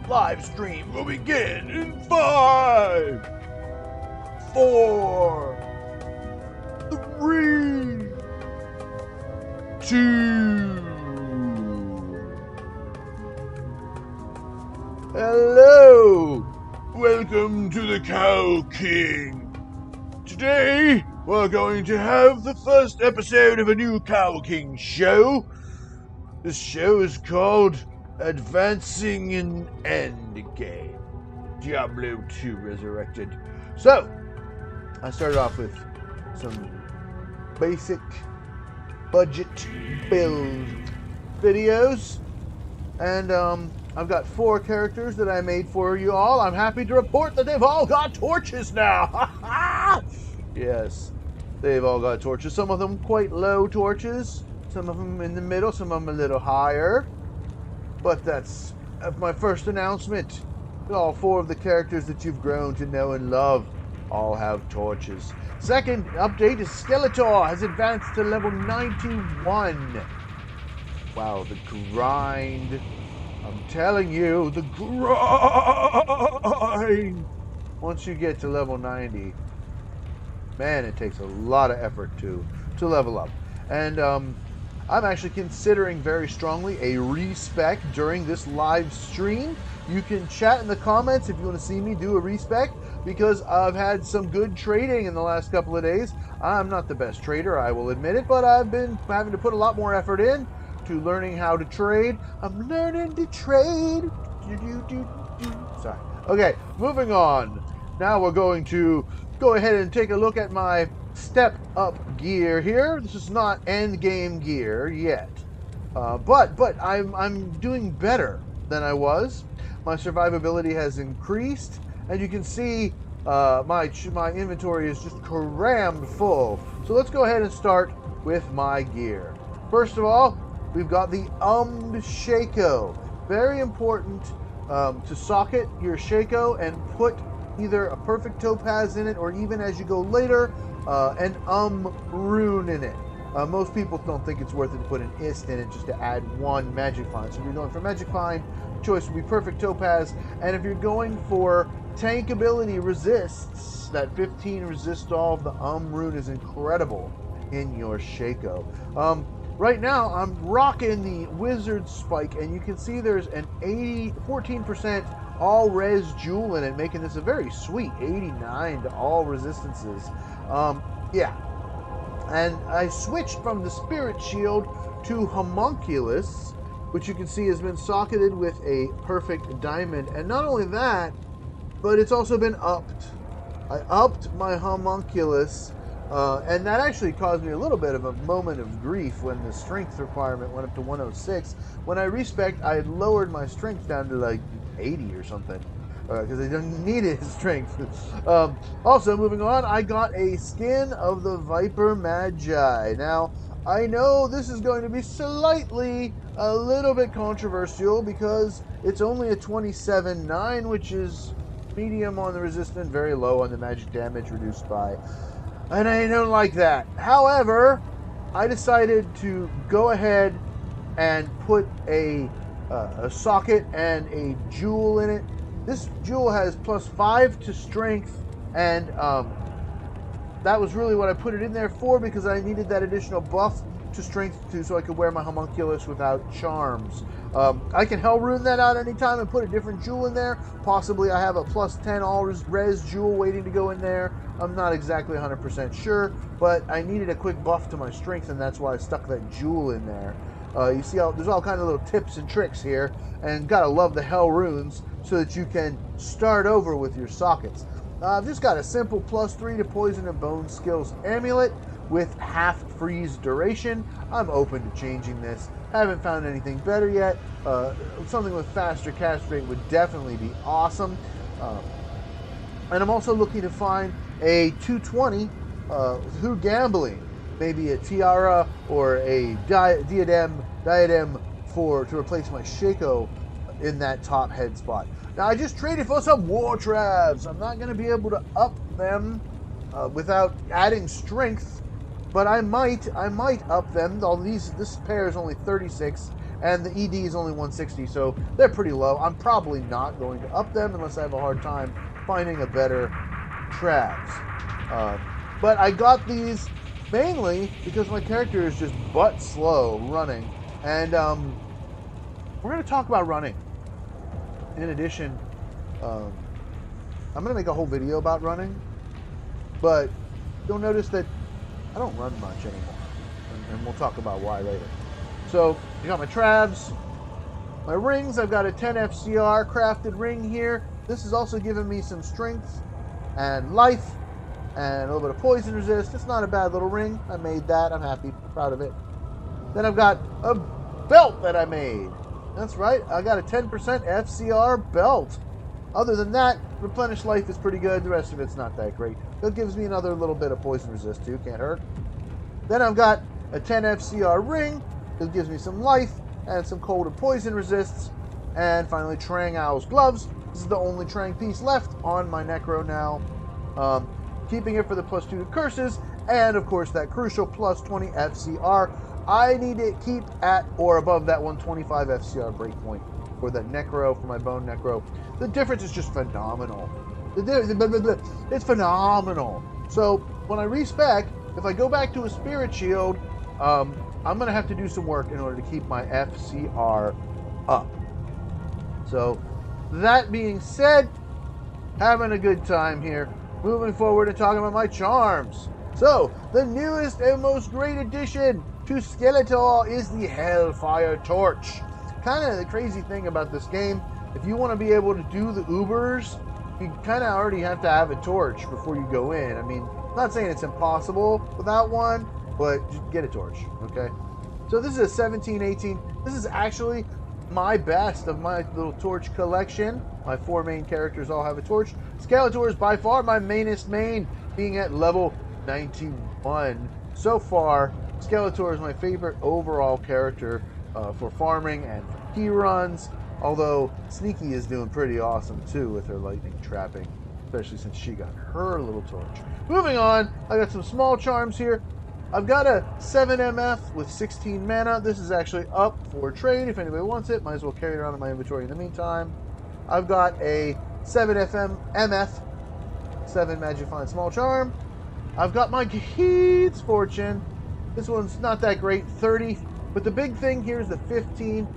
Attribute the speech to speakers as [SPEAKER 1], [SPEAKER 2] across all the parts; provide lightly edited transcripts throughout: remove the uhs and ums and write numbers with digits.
[SPEAKER 1] live stream will begin in 5, 4, 3, 2. Hello! Welcome to the Cow King. Today, we're going to have the first episode of a new Cow King show. This show is called Advancing in EndGame Diablo 2 Resurrected. So, I started off with some basic budget build videos, and I've got 4 characters that I made for you all. I'm happy to report that they've all got torches now. Yes, they've all got torches. Some of them quite low torches, some of them in the middle, some of them a little higher. But that's my first announcement. All 4 of the characters that you've grown to know and love all have torches. Second update is Skeletor has advanced to level 91. Wow, the grind. I'm telling you, the grind. Once you get to level 90, man, it takes a lot of effort to level up. And I'm actually considering very strongly a respec during this live stream. You can chat in the comments if you want to see me do a respec, because I've had some good trading in the last couple of days. I'm not the best trader, I will admit it, but I've been having to put a lot more effort in to learning how to trade. I'm learning to trade. Sorry. Okay, moving on. Now we're going to go ahead and take a look at my step up gear here. This is not end game gear yet, but I'm doing better than I was. My survivability has increased, and you can see my inventory is just crammed full. So let's go ahead and start with my gear. First of all, we've got the Shako. Very important to socket your Shako and put either a perfect topaz in it, or even as you go later, an rune in it. Most people don't think it's worth it to put an ist in it just to add 1 magic find. So if you're going for magic find, choice would be perfect topaz. And if you're going for tank ability resists, that 15 resist all of the rune is incredible in your Shako. Right now, I'm rocking the Wizard Spike, and you can see there's an 14% all res jewel in it, making this a very sweet 89 to all resistances. Yeah. And I switched from the Spirit Shield to Homunculus, which you can see has been socketed with a perfect diamond. And not only that, but it's also been upped. I upped my Homunculus, and that actually caused me a little bit of a moment of grief when the strength requirement went up to 106. When I respec'd, I had lowered my strength down to like 80 or something, because I didn't need his strength. Also, moving on, I got a skin of the Viper Magi. Now, I know this is going to be a little bit controversial, because it's only a 27.9, which is medium on the resistance, very low on the magic damage reduced by, and I don't like that. However, I decided to go ahead and put a socket and a jewel in it. This jewel has +5 to strength, and that was really what I put it in there for, because I needed that additional buff to strength too, so I could wear my Homunculus without charms. I can hell rune that out anytime and put a different jewel in there. Possibly I have a +10 all res jewel waiting to go in there. I'm not exactly 100% sure, but I needed a quick buff to my strength, and that's why I stuck that jewel in there. You see how there's all kinds of little tips and tricks here, and gotta love the hell runes so that you can start over with your sockets. I've just got a simple +3 to poison and bone skills amulet with half freeze duration. I'm open to changing this. Haven't found anything better yet. Something with faster cast rate would definitely be awesome. And I'm also looking to find a 220 through gambling. Maybe a tiara or a diadem to replace my Shako in that top head spot. Now, I just traded for some war traps. I'm not going to be able to up them without adding strength, but I might up them. This pair is only 36, and the ED is only 160, so they're pretty low. I'm probably not going to up them unless I have a hard time finding a better Travs. But I got these mainly because my character is just butt slow running, and we're going to talk about running. In addition, I'm going to make a whole video about running, but you'll notice that I don't run much anymore, and we'll talk about why later. So, I got my Travs, my rings. I've got a 10 FCR crafted ring here. This is also giving me some strength and life and a little bit of poison resist. It's not a bad little ring. I made that. I'm happy, proud of it. Then I've got a belt that I made. That's right, I got a 10% FCR belt. Other than that, replenish life is pretty good. The rest of it's not that great. It gives me another little bit of poison resist too, can't hurt. Then I've got a 10 FCR ring. It gives me some life and some cold and poison resists. And finally, Trang Owl's gloves. This is the only Trang piece left on my Necro now. Keeping it for the +2 to curses. And of course, that crucial +20 FCR. I need to keep at or above that 125 FCR breakpoint for that Necro, for my Bone Necro. The difference is just phenomenal. It's phenomenal. So when I respec, if I go back to a Spirit Shield, I'm going to have to do some work in order to keep my FCR up. So that being said, having a good time here. Moving forward and talking about my charms. So the newest and most great addition to Skeletor is the Hellfire Torch. Kind of the crazy thing about this game, if you want to be able to do the Ubers, you kind of already have to have a torch before you go in. I mean, I'm not saying it's impossible without one, but just get a torch, okay? So this is a 1718. This is actually my best of my little torch collection. My 4 main characters all have a torch. Skeletor is by far my mainest main, being at level 91. So far, Skeletor is my favorite overall character for farming and for key runs, although Sneaky is doing pretty awesome too with her lightning trapping, especially since she got her little torch. Moving on, I got some small charms here. I've got a 7 MF with 16 mana. This is actually up for trade if anybody wants it. Might as well carry it around in my inventory in the meantime. I've got a 7 MF, 7 Magifying Small Charm. I've got my Keats Fortune. This one's not that great, 30. But the big thing here is the 15.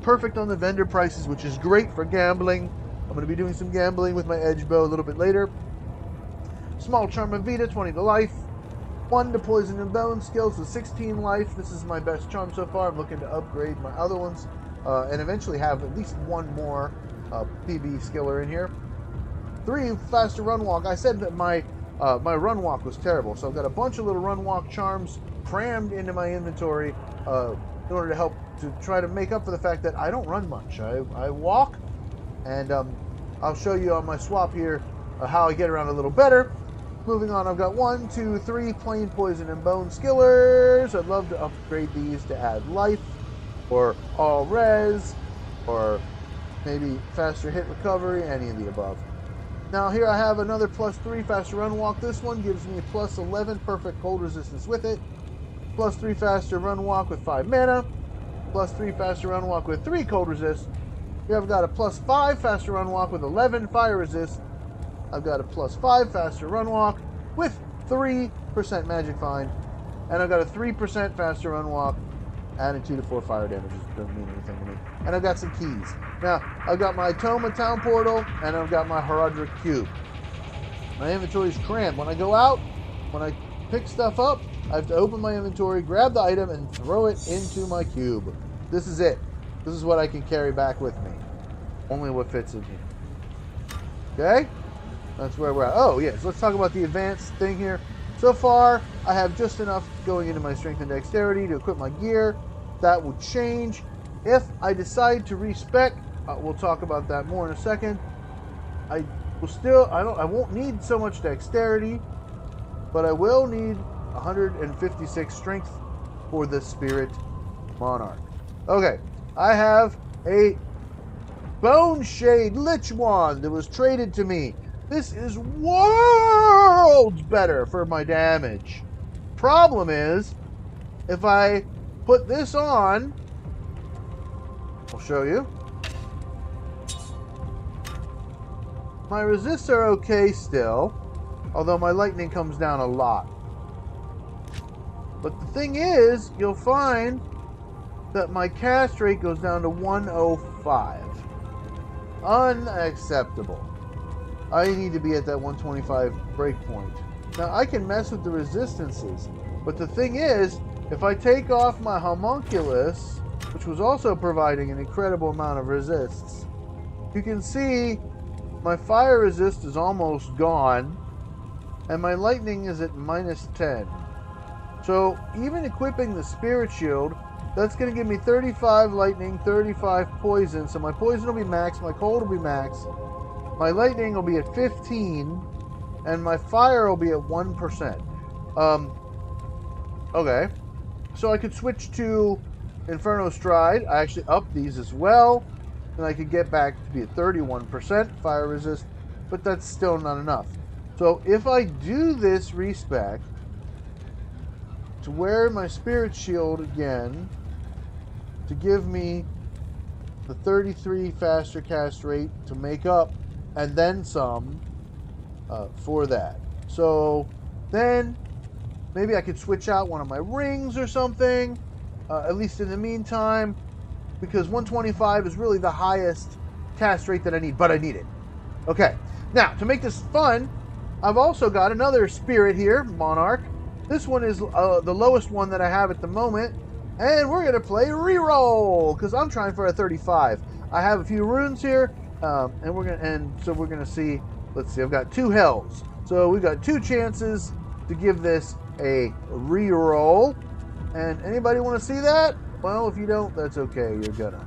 [SPEAKER 1] Perfect on the vendor prices, which is great for gambling. I'm going to be doing some gambling with my Edge Bow a little bit later. Small Charm of Vita, 20 to life. 1 to Poison and Bone skills with 16 life. This is my best charm so far. I'm looking to upgrade my other ones and eventually have at least 1 more PB skiller in here. 3 faster run walk. I said that my run walk was terrible, so I've got a bunch of little run walk charms crammed into my inventory in order to help to try to make up for the fact that I don't run much. I walk, and I'll show you on my swap here how I get around a little better. Moving on, I've got 1, 2, 3 plain Poison and Bone skillers. I'd love to upgrade these to add life, or all res, or maybe faster hit recovery, any of the above. Now here I have another +3 faster run walk. This one gives me a +11 perfect cold resistance with it. +3 faster run walk with 5 mana. +3 faster run walk with 3 cold resist. Here I've got a +5 faster run walk with 11 fire resist. I've got a +5 faster run walk with 3% magic find. And I've got a 3% faster run walk adding 2 to 4 fire damage. Doesn't mean anything to me. And I've got some keys. Now, I've got my Toma Town Portal, and I've got my Herodric Cube. My inventory is crammed. When I go out, when I pick stuff up, I have to open my inventory, grab the item, and throw it into my cube. This is it. This is what I can carry back with me. Only what fits in here. Okay? That's where we're at. Oh, yes. Let's talk about the advanced thing here. So far, I have just enough going into my strength and dexterity to equip my gear. That will change if I decide to respec. We'll talk about that more in a second. I won't need so much dexterity, but I will need 156 strength for the Spirit Monarch. Okay, I have a Bone Shade Lich Wand that was traded to me. This is worlds better for my damage. Problem is, if I put this on, I'll show you. My resists are okay still, although my lightning comes down a lot. But the thing is, you'll find that my cast rate goes down to 105. Unacceptable. I need to be at that 125 breakpoint. Now, I can mess with the resistances, but the thing is, if I take off my homunculus, which was also providing an incredible amount of resists, you can see my fire resist is almost gone, and my lightning is at -10. So, even equipping the spirit shield, that's going to give me 35 lightning, 35 poison. So my poison will be max, my cold will be max, my lightning will be at 15, and my fire will be at 1%. Okay. So I could switch to Inferno Stride. I actually upped these as well, and I could get back to be at 31% fire resist, but that's still not enough. So if I do this respec to wear my spirit shield again to give me the 33 faster cast rate to make up and then some for that. So then maybe I could switch out one of my rings or something, at least in the meantime, because 125 is really the highest cast rate that I need, but I need it. Okay, now to make this fun, I've also got another spirit here, Monarch. This one is the lowest one that I have at the moment, and we're gonna play reroll because I'm trying for a 35. I have a few runes here, so we're gonna see. Let's see, I've got 2 hells, so we've got 2 chances to give this a reroll. And anybody want to see that? Well, if you don't, that's okay. I'm gonna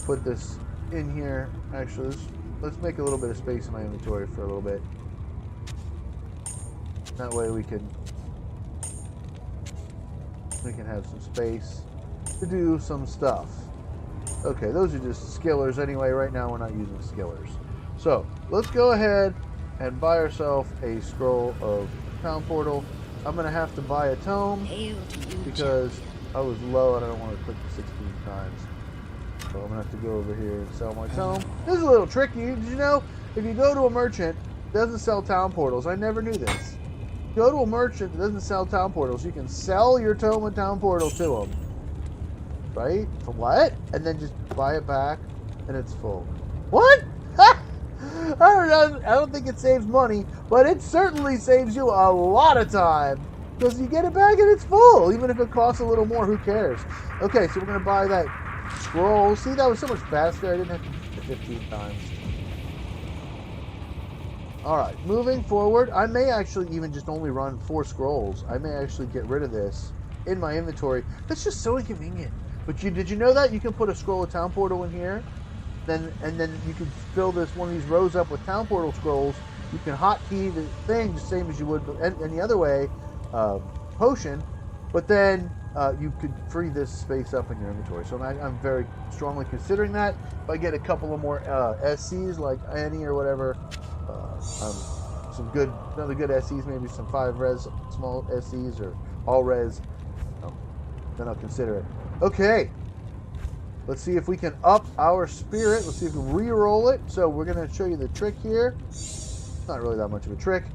[SPEAKER 1] put this in here. Actually, let's make a little bit of space in my inventory for a little bit. That way we can have some space to do some stuff. Okay, those are just skillers anyway. Right now we're not using skillers. So let's go ahead and buy ourselves a scroll of town portal. I'm going to have to buy a tome because I was low and I don't want to click 16 times. So I'm going to have to go over here and sell my tome. This is a little tricky. Did you know if you go to a merchant that doesn't sell town portals, I never knew this. Go to a merchant that doesn't sell town portals, you can sell your tome and town portal to them. Right? For what? And then just buy it back and it's full. What? I don't think it saves money, but it certainly saves you a lot of time because you get it back and it's full. Even if it costs a little more, who cares? Okay, so we're going to buy that scroll. See, that was so much faster. I didn't have to do it 15 times. Alright, moving forward, I may actually even just only run 4 scrolls. I may actually get rid of this in my inventory. That's just so inconvenient. But did you know that? You can put a scroll of town portal in here, and then you can fill one of these rows up with town portal scrolls. You can hotkey the thing the same as you would any other way, potion, but then you could free this space up in your inventory. So I'm very strongly considering that. If I get a couple of more SCs like Annie or whatever, another good SCs, maybe some 5 res small SCs or all res, then I'll consider it. Okay, let's see if we can up our spirit. Let's see if we can re-roll it. So we're going to show you the trick here. It's not really that much of a trick.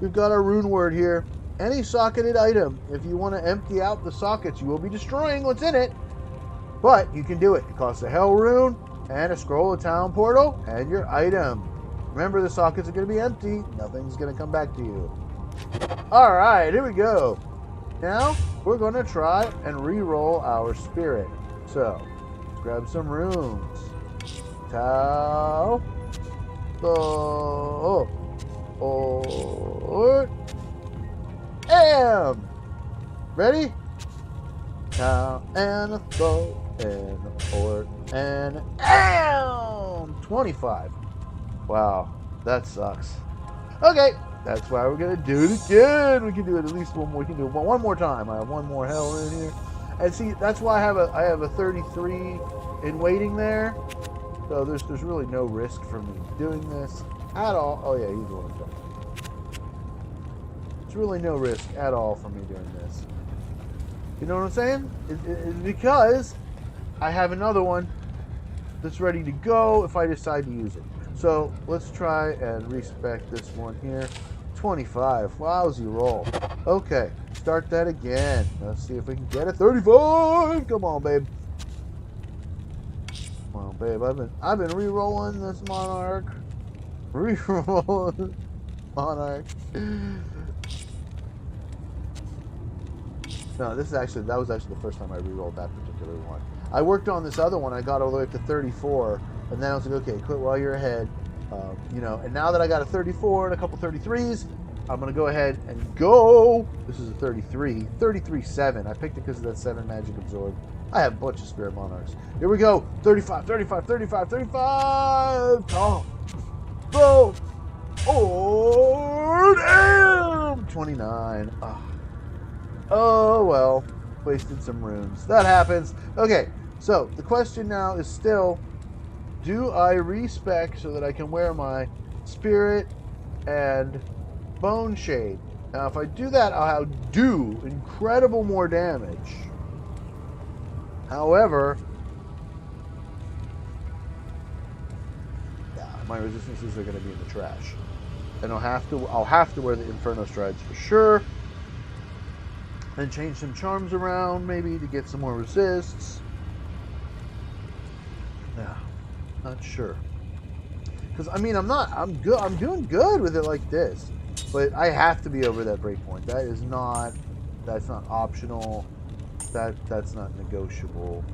[SPEAKER 1] We've got our rune word here. Any socketed item, if you want to empty out the sockets, you will be destroying what's in it. But you can do it. It costs a hell rune and a scroll of town portal and your item. Remember, the sockets are going to be empty. Nothing's going to come back to you. All right, here we go. Now, we're going to try and re-roll our spirit. So, let's grab some runes. Tau. Am. Ready? Tau and a throw and a ort and am. 25. Wow, that sucks. Okay, that's why we're gonna do it again. We can do it at least one more. We can do it one more time. I have one more hell in here, and see, that's why I have a 33 in waiting there. So there's really no risk for me doing this at all. Oh yeah, he's the one who's done it. There's really no risk at all for me doing this. You know what I'm saying? It's because I have another one that's ready to go if I decide to use it. So let's try and respec this one here. 25. Lousy roll. Okay, start that again. Let's see if we can get it. 35. Come on, babe. Come on, babe. I've been re-rolling this Monarch. Re-rolling Monarch. No, that was actually the first time I re-rolled that particular one. I worked on this other one. I got all the way up to 34, and then I was like, okay, quit while you're ahead. You know, and now that I got a 34 and a couple 33s, I'm going to go ahead and go. This is a 33. 33-7. I picked it because of that 7 magic absorb. I have a bunch of Spirit Monarchs. Here we go. 35, 35, 35, 35. Oh. Boom. Oh, damn. 29. Oh, well. Wasted some runes. That happens. Okay, so the question now is still, do I respec so that I can wear my Spirit and Bone Shade? Now, if I do that, I'll do incredible more damage. However, yeah, my resistances are going to be in the trash, and I'll have to wear the Inferno Strides for sure, and change some charms around maybe to get some more resists. Yeah, not sure. Because I mean, I'm doing good with it like this, but I have to be over that breakpoint. That's not optional. That's not negotiable.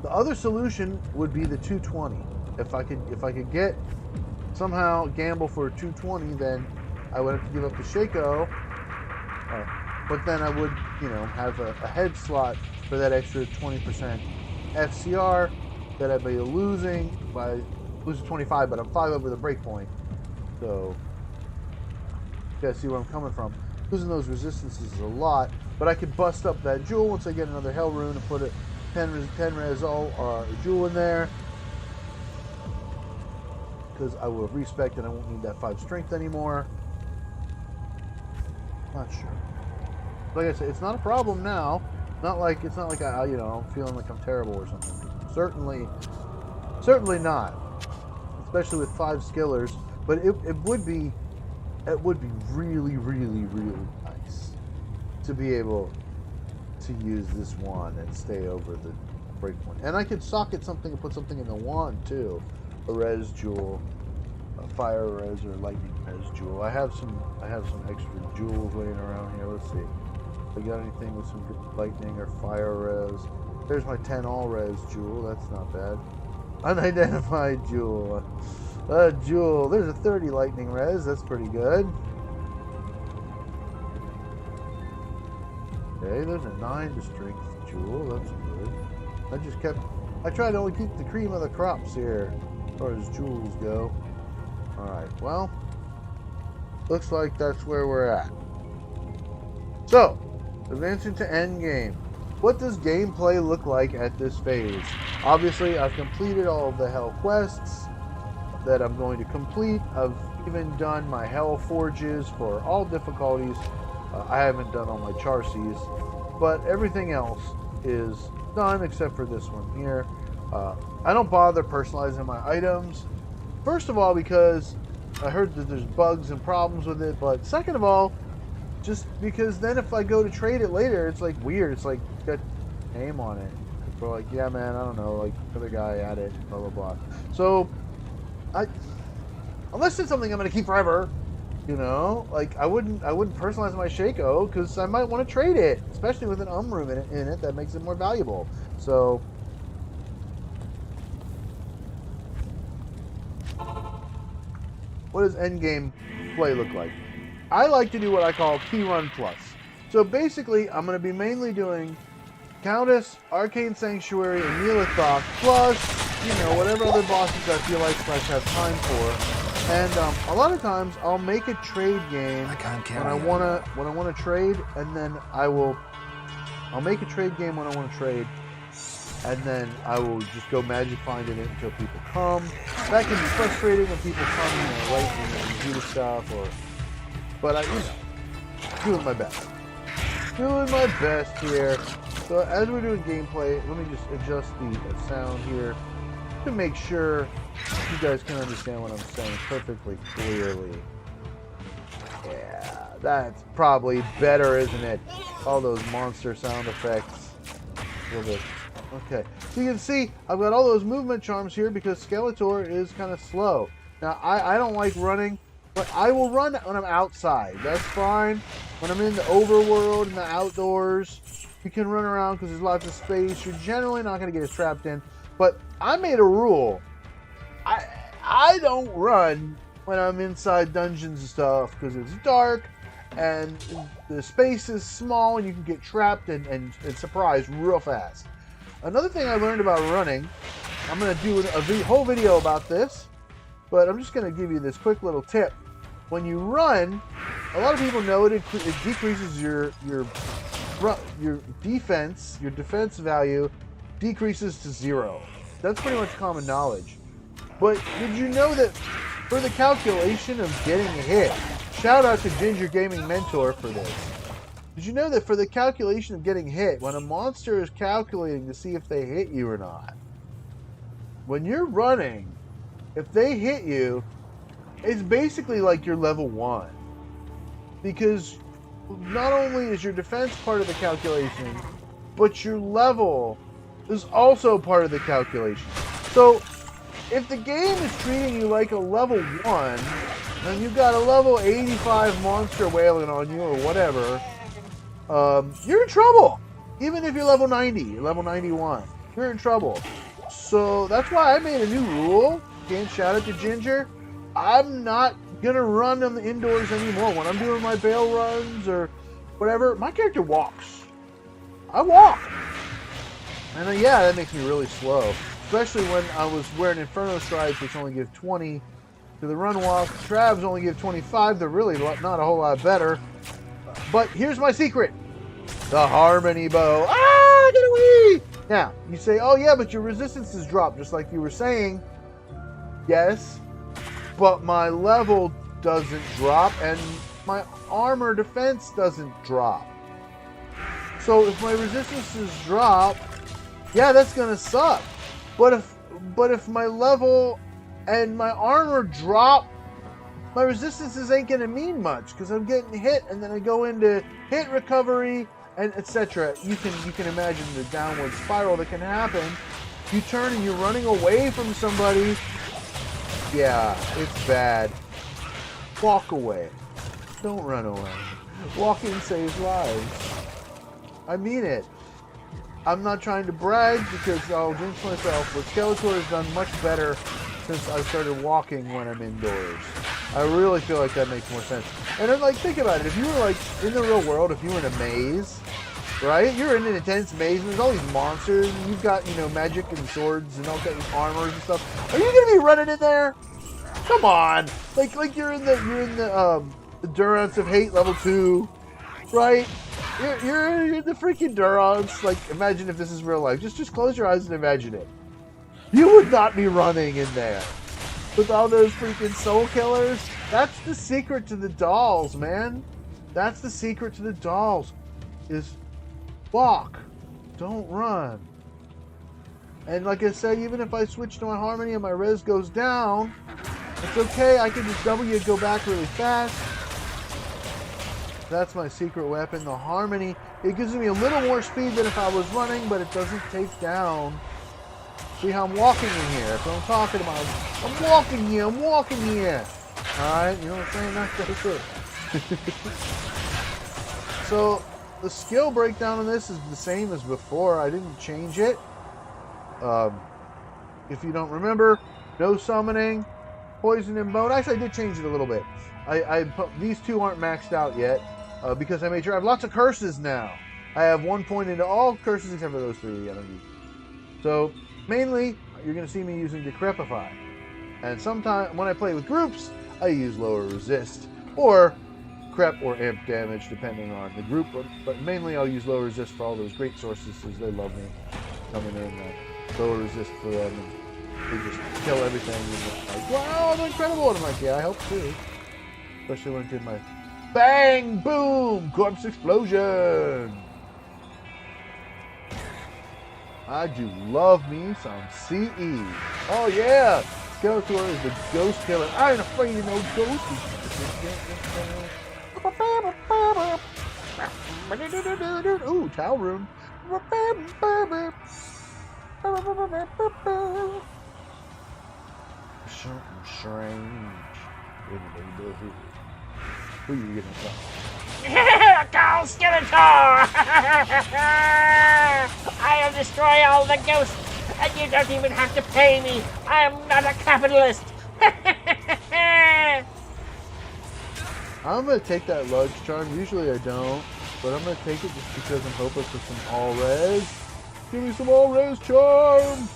[SPEAKER 1] The other solution would be the 220. If I could get somehow gamble for a 220, then I would have to give up the Shaco. But then I would, you know, have a head slot for that extra 20% FCR that I'd be losing by losing 25, but I'm 5 over the breakpoint. So you guys see where I'm coming from. Losing those resistances is a lot, but I could bust up that jewel once I get another Hell Rune and put a 10 res jewel in there. Because I will respect and I won't need that 5 strength anymore. Not sure. Like I said, it's not a problem now. It's not like I, you know, I'm feeling like I'm terrible or something. Certainly not. Especially with 5 skillers. But it would be really, really, really nice to be able to use this wand and stay over the breakpoint. And I could socket something and put something in the wand too. A res jewel, a fire res or lightning res jewel. I have some extra jewels laying around here. Let's see. If I got anything with some good lightning or fire res. There's my 10 all res jewel. That's not bad. Unidentified jewel. Jewel. There's a 30 lightning res. That's pretty good. Okay, there's a 9 strength jewel. That's good. I try to only keep the cream of the crops here as far as jewels go. Alright, well, looks like that's where we're at. So, advancing to endgame. What does gameplay look like at this phase? Obviously, I've completed all of the Hell quests that I'm going to complete. I've even done my Hell Forges for all difficulties. I haven't done all my Charcies, but everything else is done except for this one here. I don't bother personalizing my items. First of all, because I heard that there's bugs and problems with it, but second of all, just because then if I go to trade it later, it's like weird. It's like got name on it. People are like, yeah, man, I don't know, like other guy at it, blah blah blah. So, unless it's something I'm gonna keep forever, you know, like I wouldn't personalize my Shaco because I might want to trade it, especially with an room in it that makes it more valuable. So. What does endgame play look like? I like to do what I call Key Run Plus. So basically, I'm going to be mainly doing Countess, Arcane Sanctuary, and Neelithok, plus, you know, whatever other bosses I feel like I have time for. And a lot of times, I'll make a trade game when I want to trade, and then I'll make a trade game when I want to trade, and then I will just go magic finding it until people come. That can be frustrating when people come, you know, late and do stuff, but I, you know, doing my best. Doing my best here. So as we're doing gameplay, let me just adjust the sound here to make sure you guys can understand what I'm saying perfectly clearly. Yeah, that's probably better, isn't it? All those monster sound effects. A little bit. Okay, so you can see I've got all those movement charms here because Skeletor is kind of slow. Now, I don't like running, but I will run when I'm outside. That's fine. When I'm in the overworld, in the outdoors, you can run around because there's lots of space. You're generally not going to get trapped in. But I made a rule. I don't run when I'm inside dungeons and stuff because it's dark and the space is small and you can get trapped and surprised real fast. Another thing I learned about running, I'm going to do a whole video about this, but I'm just going to give you this quick little tip. When you run, a lot of people know it decreases your defense value decreases to 0. That's pretty much common knowledge. But did you know that for the calculation of getting hit, shout out to Ginger Gaming Mentor for this. Did you know that for the calculation of getting hit, when a monster is calculating to see if they hit you or not, when you're running, if they hit you, it's basically like you're level 1. Because not only is your defense part of the calculation, but your level is also part of the calculation. So, if the game is treating you like a level 1, and you've got a level 85 monster wailing on you or whatever, you're in trouble. Even if you're level 90, level 91, you're in trouble. So that's why I made a new rule. Again, shout out to Ginger. I'm not gonna run on the indoors anymore. When I'm doing my bail runs or whatever, my character walks. I walk. And yeah, that makes me really slow. Especially when I was wearing Inferno Strides, which only give 20 to the run walk. Trabs only give 25. They're really not a whole lot better. But here's my secret. The Harmony Bow. Ah, get away! Now, you say, oh yeah, but your resistance is dropped, just like you were saying. Yes, but my level doesn't drop, and my armor defense doesn't drop. So if my resistances drop, yeah, that's gonna suck. But if my level and my armor drop, my resistances ain't gonna mean much because I'm getting hit, and then I go into hit recovery and etc. You can imagine the downward spiral that can happen. You turn and you're running away from somebody. Yeah, it's bad. Walk away. Don't run away. Walking saves lives. I mean it. I'm not trying to brag because I'll jinx myself, but Skeletor has done much better since I started walking when I'm indoors. I really feel like that makes more sense. And then, like, think about it. If you were, like, in the real world, if you were in a maze, right? You're in an intense maze, and there's all these monsters, and you've got, you know, magic and swords and all kinds of armors and stuff. Are you gonna be running in there? Come on! Like you're in the Durance of Hate level 2, right? You're in the freaking Durance. Like, imagine if this is real life. Just close your eyes and imagine it. You would not be running in there with all those freaking soul killers. That's the secret to the dolls, man. That's the secret to the dolls. Is walk, don't run. And like I said, even if I switch to my Harmony and my res goes down, it's okay. I can just W go back really fast. That's my secret weapon, the Harmony. It gives me a little more speed than if I was running, but it doesn't take down. See how I'm walking in here? That's what I'm talking about. I'm walking here. I'm walking here. Alright, you know what I'm saying? That's it. So, the skill breakdown on this is the same as before. I didn't change it. If you don't remember, no summoning, poison and bone. Actually, I did change it a little bit. These two aren't maxed out yet because I made sure I have lots of curses now. I have 1 point into all curses except for those 3 I don't use. So, mainly, you're going to see me using Decrepify. And sometimes, when I play with groups, I use lower resist. Or crep or imp damage, depending on the group. But mainly, I'll use lower resist for all those great sorceresses. They love me coming in. Lower resist for them. And they just kill everything. And like, wow, I'm incredible. And I'm like, yeah, I hope too. Especially when I did my bang, boom, corpse explosion. I do love me some CE. Oh yeah! Skeletor is the ghost killer. I ain't afraid of no ghosts. Ooh, towel room. Something strange in the neighborhood. Who are you gonna talk?
[SPEAKER 2] Call Skeletor! I'll destroy all the ghosts, and you don't even have to pay me. I'm not a capitalist.
[SPEAKER 1] I'm gonna take that Ludge charm. Usually I don't, but I'm gonna take it just because I'm hoping for some all res. Give me some all res charm.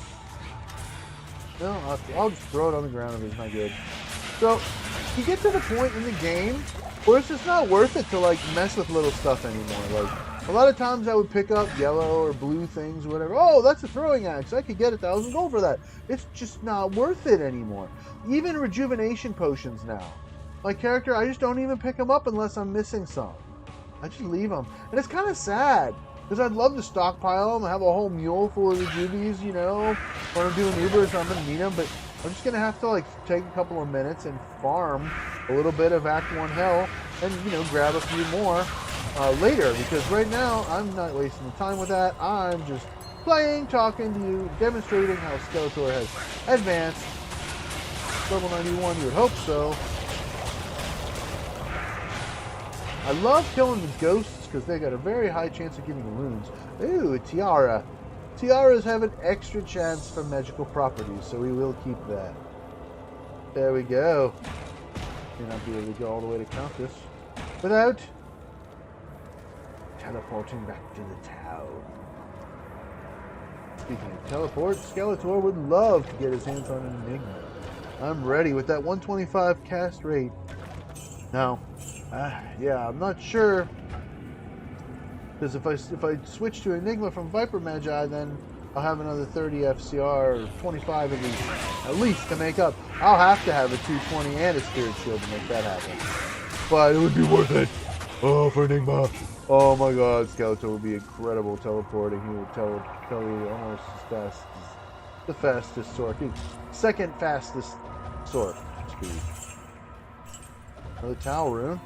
[SPEAKER 1] No, I'll just throw it on the ground if it's not good. So you get to the point in the game where it's just not worth it to like mess with little stuff anymore. Like a lot of times I would pick up yellow or blue things or whatever. Oh, that's a throwing axe. I could get 1,000 gold for that. It's just not worth it anymore. Even rejuvenation potions now. My character, I just don't even pick them up unless I'm missing some. I just leave them. And it's kind of sad. Because I'd love to stockpile them and have a whole mule full of rejuvies, you know. When I'm doing Ubers, I'm going to need them. But I'm just going to have to like take a couple of minutes and farm a little bit of Act 1 Hell. And, you know, grab a few more later. Because right now, I'm not wasting the time with that. I'm just playing, talking to you, demonstrating how Skeletor has advanced. Level 91, you would hope so. I love killing the ghosts because they got a very high chance of giving wounds. Ooh, a tiara. Tiaras have an extra chance for magical properties, so we will keep that. There we go. May not be able to go all the way to Countess without teleporting back to the town. Speaking of teleport, Skeletor would love to get his hands on an Enigma. I'm ready with that 125 cast rate. Now, yeah, I'm not sure. Because if I switch to Enigma from Viper Magi, then I'll have another 30 FCR, or 25 at least to make up. I'll have to have a 220 and a Spirit Shield to make that happen. But it would be worth it. Oh, for Enigma. Oh my god, Skeletor would be incredible teleporting. He would tell you almost as fast as the fastest sword. Second fastest sword speed. Another towel rune.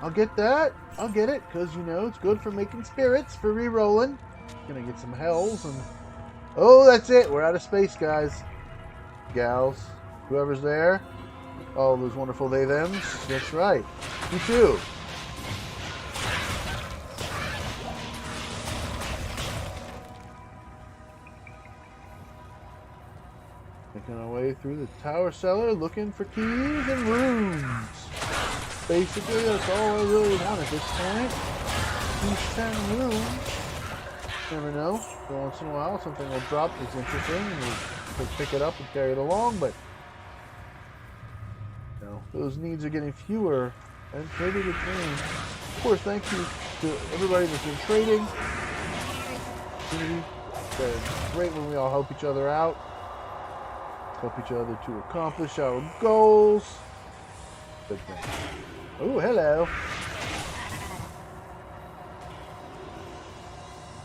[SPEAKER 1] I'll get that. I'll get it, because, you know, it's good for making spirits, for re-rolling. Gonna get some hells, and... Oh, that's it. We're out of space, guys. Gals. Whoever's there. All those wonderful they-thems. That's right. You too. Making our way through the tower cellar, looking for keys and runes. Basically, that's all I really want at this point. These 10 runes. Never know. Every once in a while, something will drop that's interesting, and we'll pick it up and carry it along. But you know, those needs are getting fewer and further between. Of course, thank you to everybody that's been trading. It's great when we all help each other out. Help each other to accomplish our goals. Good thing. Oh, hello.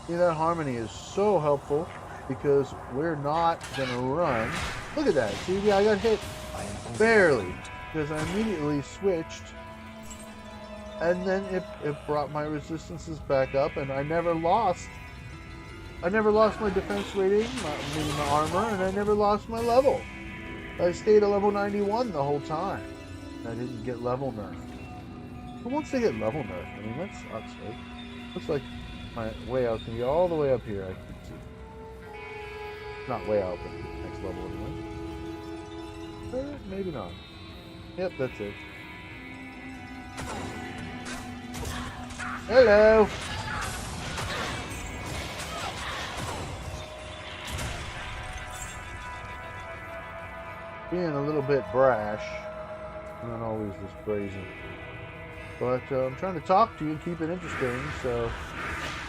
[SPEAKER 1] See, that harmony is so helpful because we're not going to run. Look at that. See, I got hit barely because I immediately switched. And then it brought my resistances back up, and I never lost. I never lost my defense rating, meaning my armor, and I never lost my level. I stayed at level 91 the whole time. I didn't get level nerfed. But once they get level nerfed, I mean, that sucks, right? Looks like my way out can be all the way up here, I can see. Not way out, but next level anyway. Maybe not. Yep, that's it. Hello! Being a little bit brash, not always this brazen. But I'm trying to talk to you and keep it interesting, so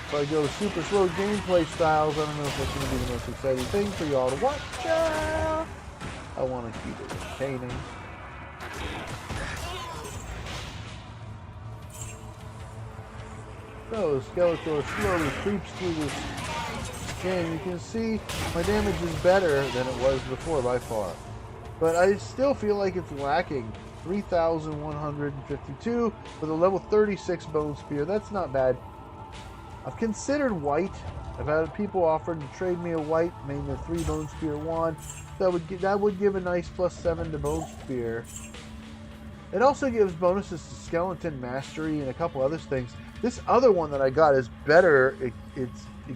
[SPEAKER 1] if I go super slow gameplay styles, I don't know if that's going to be the most exciting thing for y'all to watch. I want to keep it entertaining. So Skeletor slowly creeps through this game, you can see my damage is better than it was before by far. But I still feel like it's lacking. 3,152 with a level 36 bone spear. That's not bad. I've considered white. I've had people offered to trade me a white, maybe a 3 bone spear wand. That would give a nice +7 to bone spear. It also gives bonuses to skeleton mastery and a couple other things. This other one that I got is better. It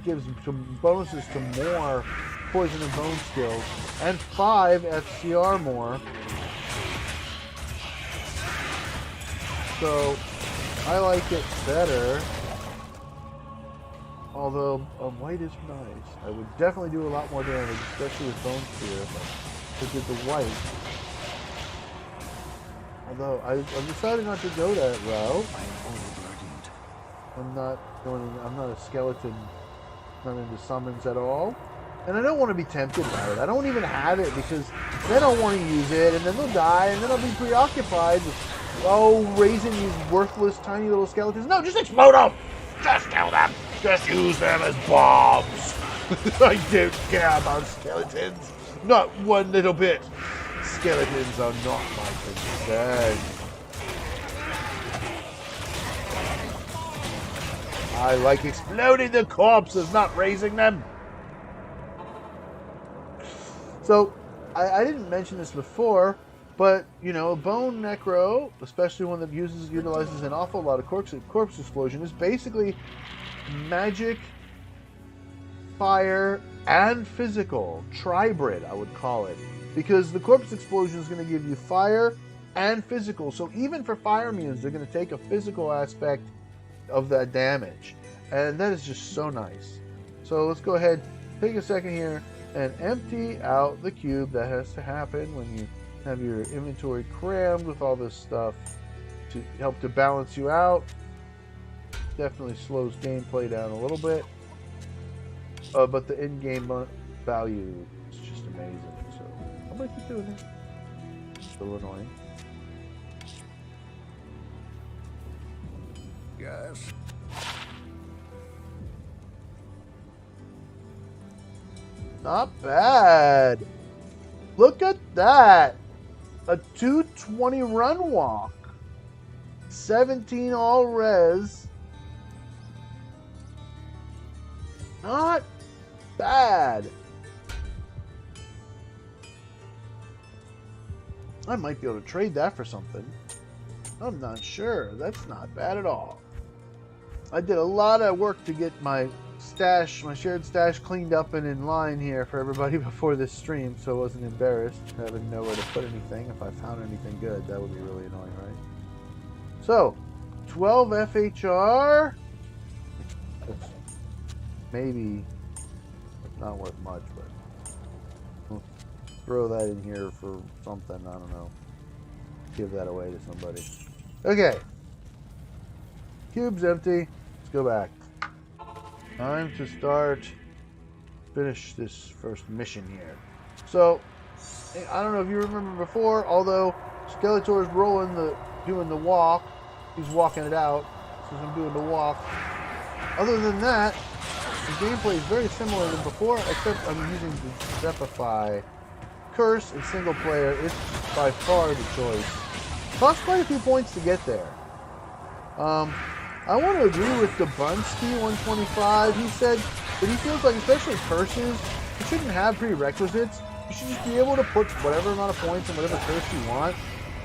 [SPEAKER 1] gives some bonuses to more poison and bone skills and 5 FCR more. So I like it better. Although white is nice. I would definitely do a lot more damage, especially with bone spear if I did the white. Although I've decided not to go that route. I'm not a skeleton. Not into summons at all. And I don't want to be tempted by it. I don't even have it because then I'll want to use it and then they'll die and then I'll be preoccupied with raising these worthless tiny little skeletons. No, just explode them! Just kill them! Just use them as bombs! I don't care about skeletons. Not one little bit. Skeletons are not my concern. I like exploding the corpses, not raising them. So, I didn't mention this before, but, you know, a bone necro, especially one that utilizes an awful lot of corpse explosion, is basically magic, fire, and physical. Tribrid, I would call it. Because the corpse explosion is going to give you fire and physical. So even for fire immunes, they're going to take a physical aspect of that damage. And that is just so nice. So let's go ahead, take a second here, and empty out the cube. That has to happen when you have your inventory crammed with all this stuff to help to balance you out. Definitely slows gameplay down a little bit. But the in-game value is just amazing. So I'm going to keep doing it. Still annoying.
[SPEAKER 3] Yes.
[SPEAKER 1] Not bad. Look at that. A 220 run walk. 17 all res. Not bad. I might be able to trade that for something. I'm not sure. That's not bad at all. I did a lot of work to get my stash, my shared stash, cleaned up and in line here for everybody before this stream, so I wasn't embarrassed having nowhere to put anything. If I found anything good, that would be really annoying, right? So, 12 FHR. That's maybe not worth much, but we'll throw that in here for something. I don't know. Give that away to somebody. Okay. Cube's empty. Let's go back. Time to finish this first mission here. So, I don't know if you remember before, although Skeletor's doing the walk. He's walking it out. So I'm doing the walk. Other than that, the gameplay is very similar to before, except I'm using the Zepify. Curse in single player is by far the choice. Costs quite a few points to get there. I want to agree with the Bunsky 125. He said that he feels like, especially curses, you shouldn't have prerequisites. You should just be able to put whatever amount of points in whatever curse you want.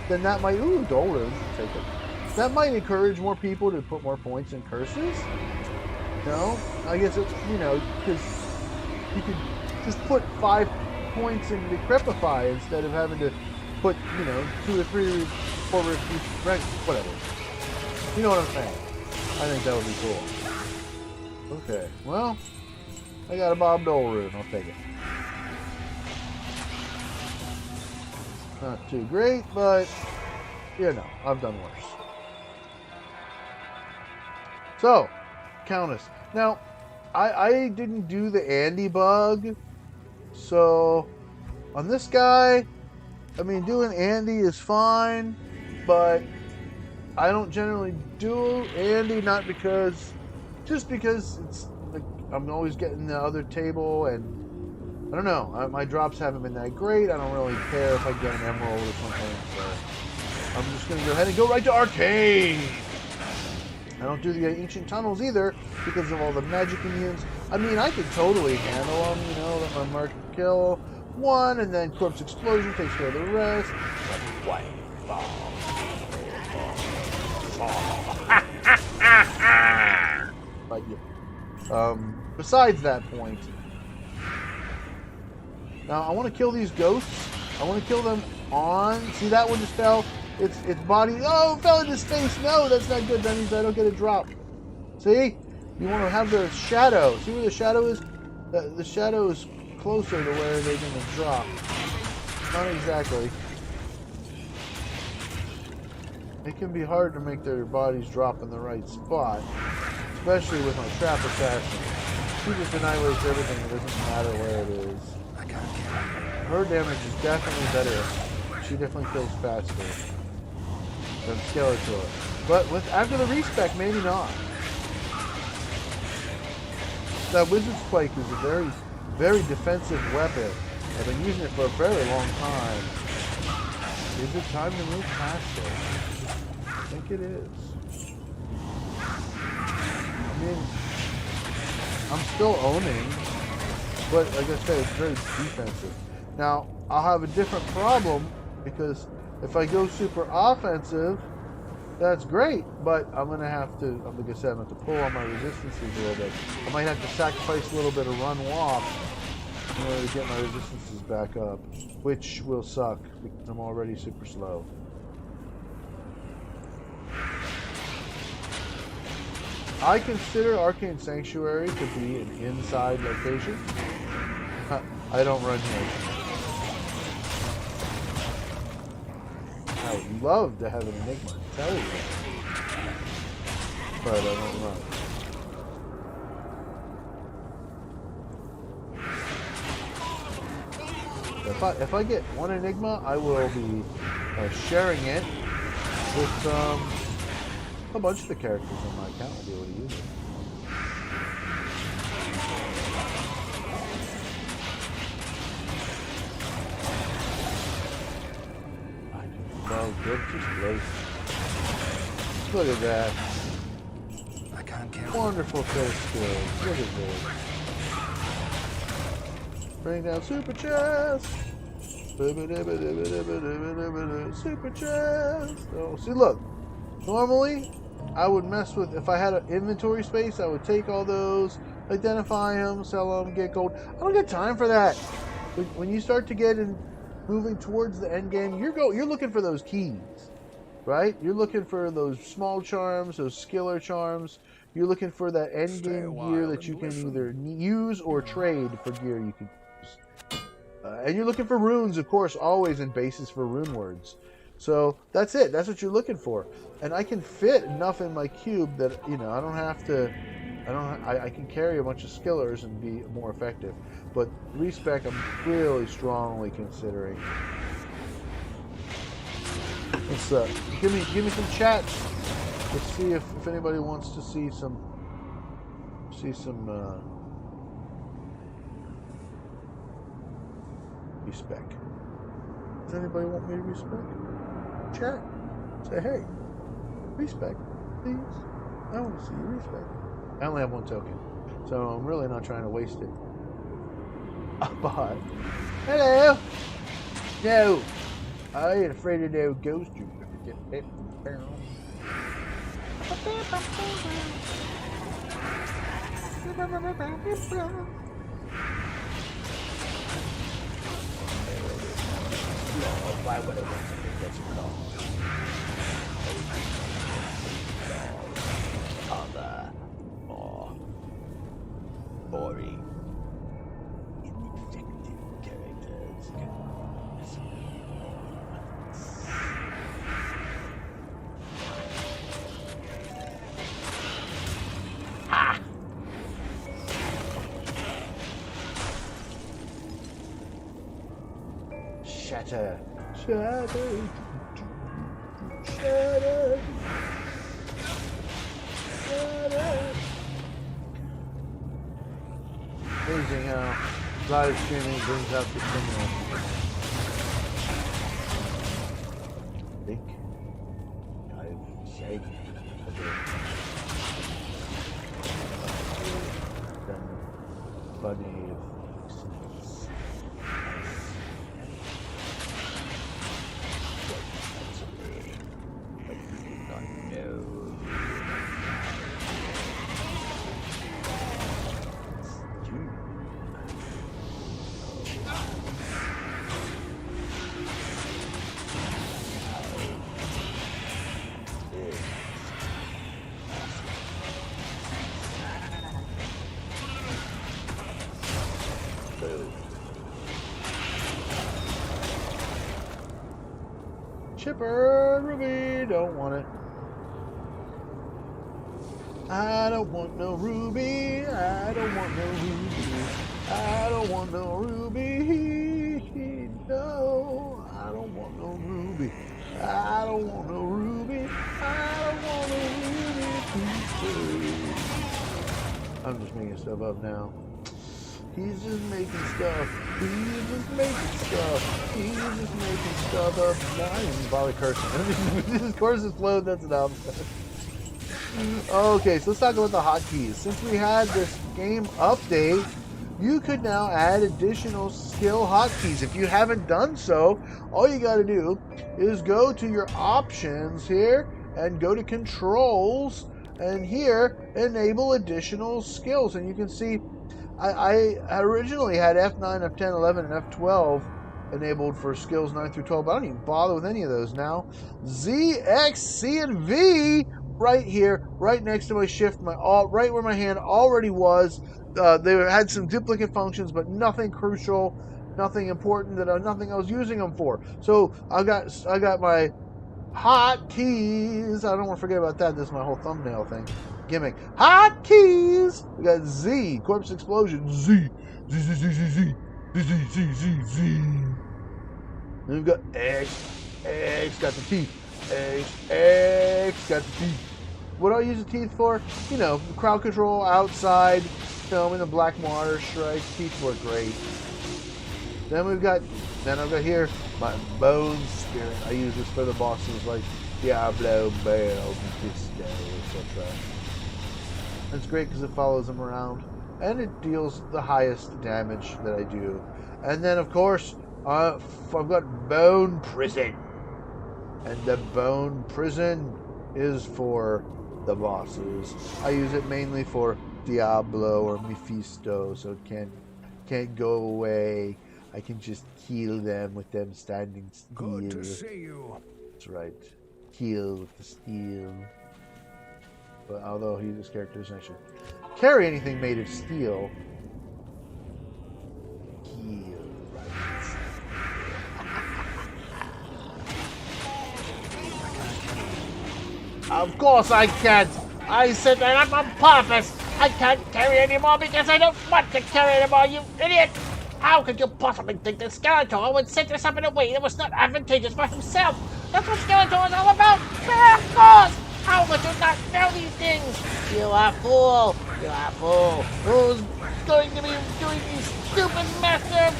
[SPEAKER 1] Then that might, Dole Rune, take it. That might encourage more people to put more points in curses. No, I guess it's, because you could just put 5 points in Decrepify instead of having to put, 2 or 3 or 4 or 3, whatever. You know what I'm saying? I think that would be cool. Okay, well, I got a Bob Dole Rune. I'll take it. Not too great, but, I've done worse. So, Countess. Now, I didn't do the Andy bug, so on this guy, doing Andy is fine, but I don't generally do Andy, just because it's like I'm always getting the other table, and I don't know. My drops haven't been that great. I don't really care if I get an emerald or something. So I'm just gonna go ahead and go right to arcade. I don't do the ancient tunnels either because of all the magic immunes. I mean, I could totally handle them. You know, let my mark kill one, and then corpse explosion takes care of the rest. What? But yeah. Besides that point, now I want to kill these ghosts. I want to kill them on. See, that one just fell. Its body. Oh, it fell into space. No, that's not good. That means I don't get a drop. See, you want to have their shadow. See where the shadow is? The shadow is closer to where they're going to drop. Not exactly. It can be hard to make their bodies drop in the right spot, especially with my trap assassin. She just annihilates everything. It doesn't matter where it is. Her damage is definitely better. She definitely kills faster than Skeletor. But after the respec, maybe not. That Wizard Spike is a very, very defensive weapon. I've been using it for a very long time. Is it time to move past it? I think it is. I mean, I'm still owning, but like I said, it's very defensive. Now, I'll have a different problem because if I go super offensive, that's great, but I'm going to have to, like I said, I'm going to have to pull on my resistances a little bit. I might have to sacrifice a little bit of run walk in order to get my resistances back up, which will suck because I'm already super slow. I consider Arcane Sanctuary to be an inside location. I don't run here. I would love to have an Enigma, tell you, but I don't run. If I get one Enigma, I will be sharing it with a bunch of the characters on my account. Will be able to use it. Oh, good, just close. Look at that.
[SPEAKER 3] I can't count.
[SPEAKER 1] Wonderful kill skills. Look at this. Bring down super chest. Super chest. Oh, see, look. Normally, I would mess with, if I had an inventory space, I would take all those, identify them, sell them, get gold. I don't get time for that. When you start to get in, moving towards the end game, you're looking for those keys, right? You're looking for those small charms, those skiller charms. You're looking for that end game gear that you can either use or trade for gear you can use. And you're looking for runes, of course, always in bases for rune words. So that's it. That's what you're looking for. And I can fit enough in my cube that, you know, I don't have to. I can carry a bunch of skillers and be more effective. But respec, I'm really strongly considering. Let's give me some chat. Let's see if anybody wants to see some respec. Does anybody want me to respec? Chat. Say hey. Respec, please. I want to see you respec. I only have one token, so I'm really not trying to waste it. But hello. No, I ain't afraid of no ghost. Why would I want to get you called? Other more boring, ineffective characters. Ha! Shatter. Shatter. Shatter. Amazing how live streaming brings out the criminal. I think I've said funny since Chipper, Ruby, don't want it. I don't want no Ruby. I don't want no Ruby. I don't want no Ruby. No, I don't want no Ruby. I don't want no Ruby. I don't want no Ruby. I'm just making stuff up now. He's just making stuff. He's just making stuff. He's just making stuff up. I didn't even bother cursing. Of course it's flowed, that's enough. Okay, so let's talk about the hotkeys. Since we had this game update, you could now add additional skill hotkeys. If you haven't done so, all you got to do is go to your options here and go to controls, and here enable additional skills. And you can see I originally had F9, F10, 11, and F12 enabled for skills 9 through 12, but I don't even bother with any of those now. Z, X, C, and V right here, right next to my shift, my alt, right where my hand already was. They had some duplicate functions, but nothing crucial, nothing important, nothing I was using them for. So I got my hotkeys. I don't want to forget about that. This is my whole thumbnail thing. Gimmick. Hotkeys! We got Z, Corpse Explosion, Z, Z, Z, Z, Z, Z, Z, Z, Z, Z, Z. Then we've got X, X, got the teeth, X, X, got the teeth. What do I use the teeth for? You know, crowd control, outside, in the Black Water Strike. Teeth work great. Then I've got here my Bone Spirit. I use this for the bosses like Diablo, Bale, Mephisto, etc. It's great because it follows them around and it deals the highest damage that I do. And then, of course, I've got Bone Prison. And the Bone Prison is for the bosses. I use it mainly for Diablo or Mephisto, so it can't go away. I can just heal them with them standing still.
[SPEAKER 3] Good to see you.
[SPEAKER 1] That's right. Heal with the steel. But although this character doesn't actually carry anything made of steel. Heal, right?
[SPEAKER 2] Of course I can't. I said that up on purpose. I can't carry anymore because I don't want to carry anymore, you idiot! How could you possibly think that Skeletor would set this up in a way that was not advantageous for himself? That's what Skeletor is all about! Of course! How would you not know these things? You are a fool! You are a fool! Who's going to be doing these stupid Master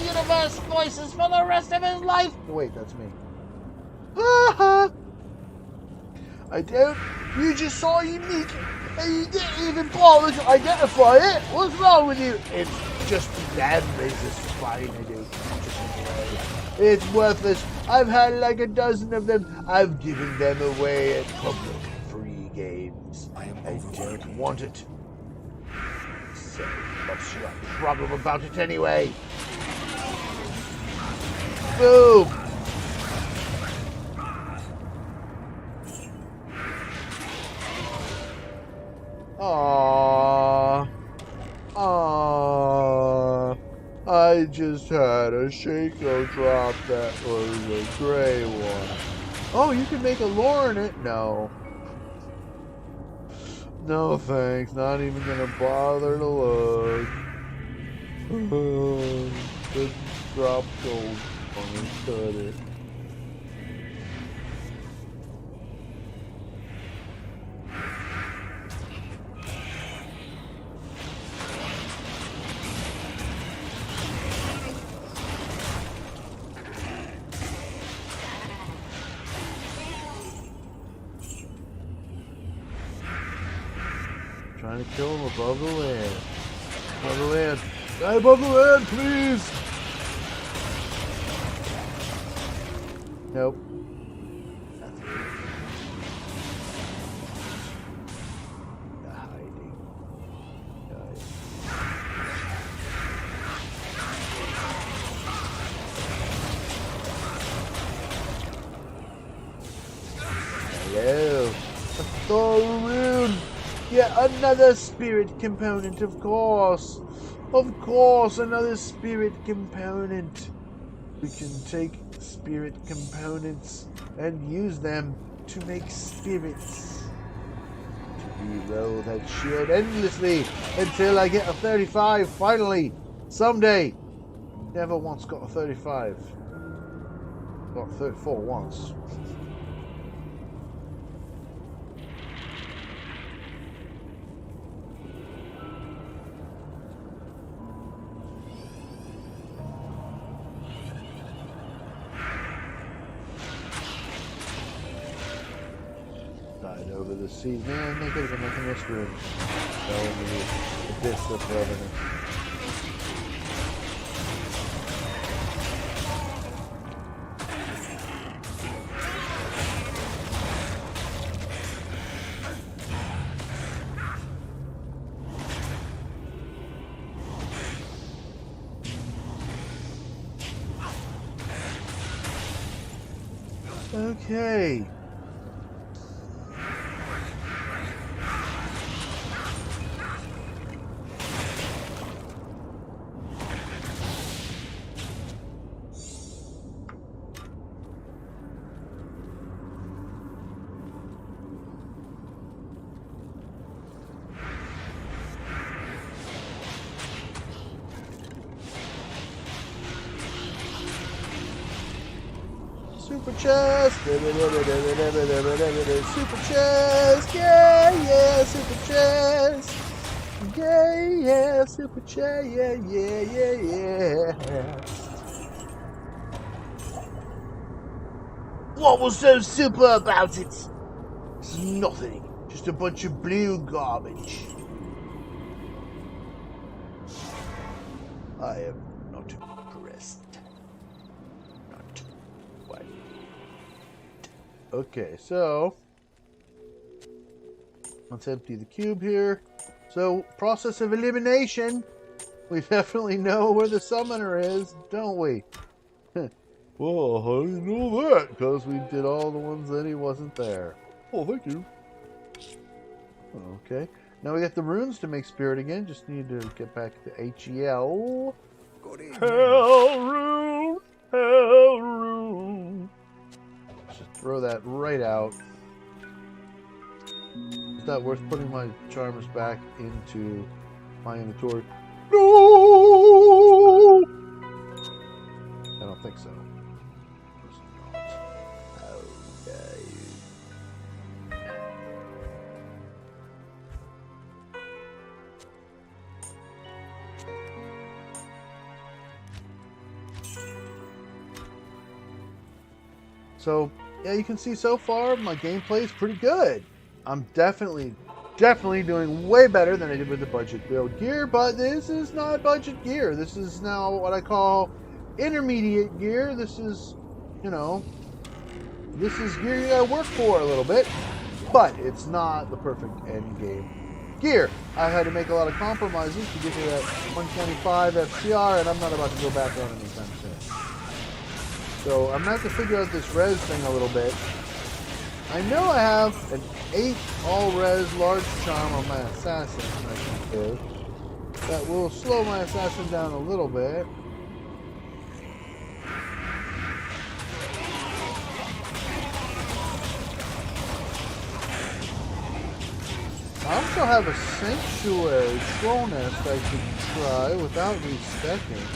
[SPEAKER 2] Universe voices for the rest of his life?
[SPEAKER 1] Wait, that's me. Ha I don't. You just saw unique and you didn't even bother to identify it. What's wrong with you? It's just land raises fine, I do. It's worthless. I've had like a dozen of them. I've given them away at public free games. I don't want it. So what's your problem about it anyway? Boom! Aww. Aww. I just had a Shaco drop that was a gray one. Oh, you can make a lore in it? No. No thanks. Not even gonna bother to look. Just drop gold on it. trying to kill him above the land. Above the land. Die above the land, please! Nope. Hiding. Hello. A Thorun. Yet another spirit component, of course. Of course, another spirit component. We can take spirit components and use them to make spirits. To reroll that shield endlessly until I get a 35 finally. Someday. Never once got a 35. Got 34 once. Over the sea. Man, they could have been making this room. Telling me abyss of revenant. Okay. Super chest! Super chest! Yeah, yeah, super chest! Yeah, yeah, super chest! Yeah, yeah, yeah, yeah! What was so super about it? It's nothing. Just a bunch of blue garbage. I am not impressed. Not quite. Okay, so let's empty the cube here. So, process of elimination. We definitely know where the summoner is, don't we? Well, how do you know that? Because we did all the ones that he wasn't there. Oh, thank you. Okay. Now we got the runes to make spirit again. Just need to get back to HEL. Hell rune! Hell rune! Just throw that right out. Is that worth putting my charmers back into my inventory? No! I don't think so. So, yeah, you can see so far my gameplay is pretty good. I'm definitely doing way better than I did with the budget build gear, but this is not budget gear. This is now what I call intermediate gear. This is, you know, this is gear you gotta work for a little bit, but it's not the perfect end game gear. I had to make a lot of compromises to get to that 125 FCR, and I'm not about to go back on anytime soon. So I'm going to have to figure out this res thing a little bit. I know I have an 8 all-res large charm on my assassin, I think it is. That will slow my assassin down a little bit. I also have a sanctuary troll nest I could try without respecting.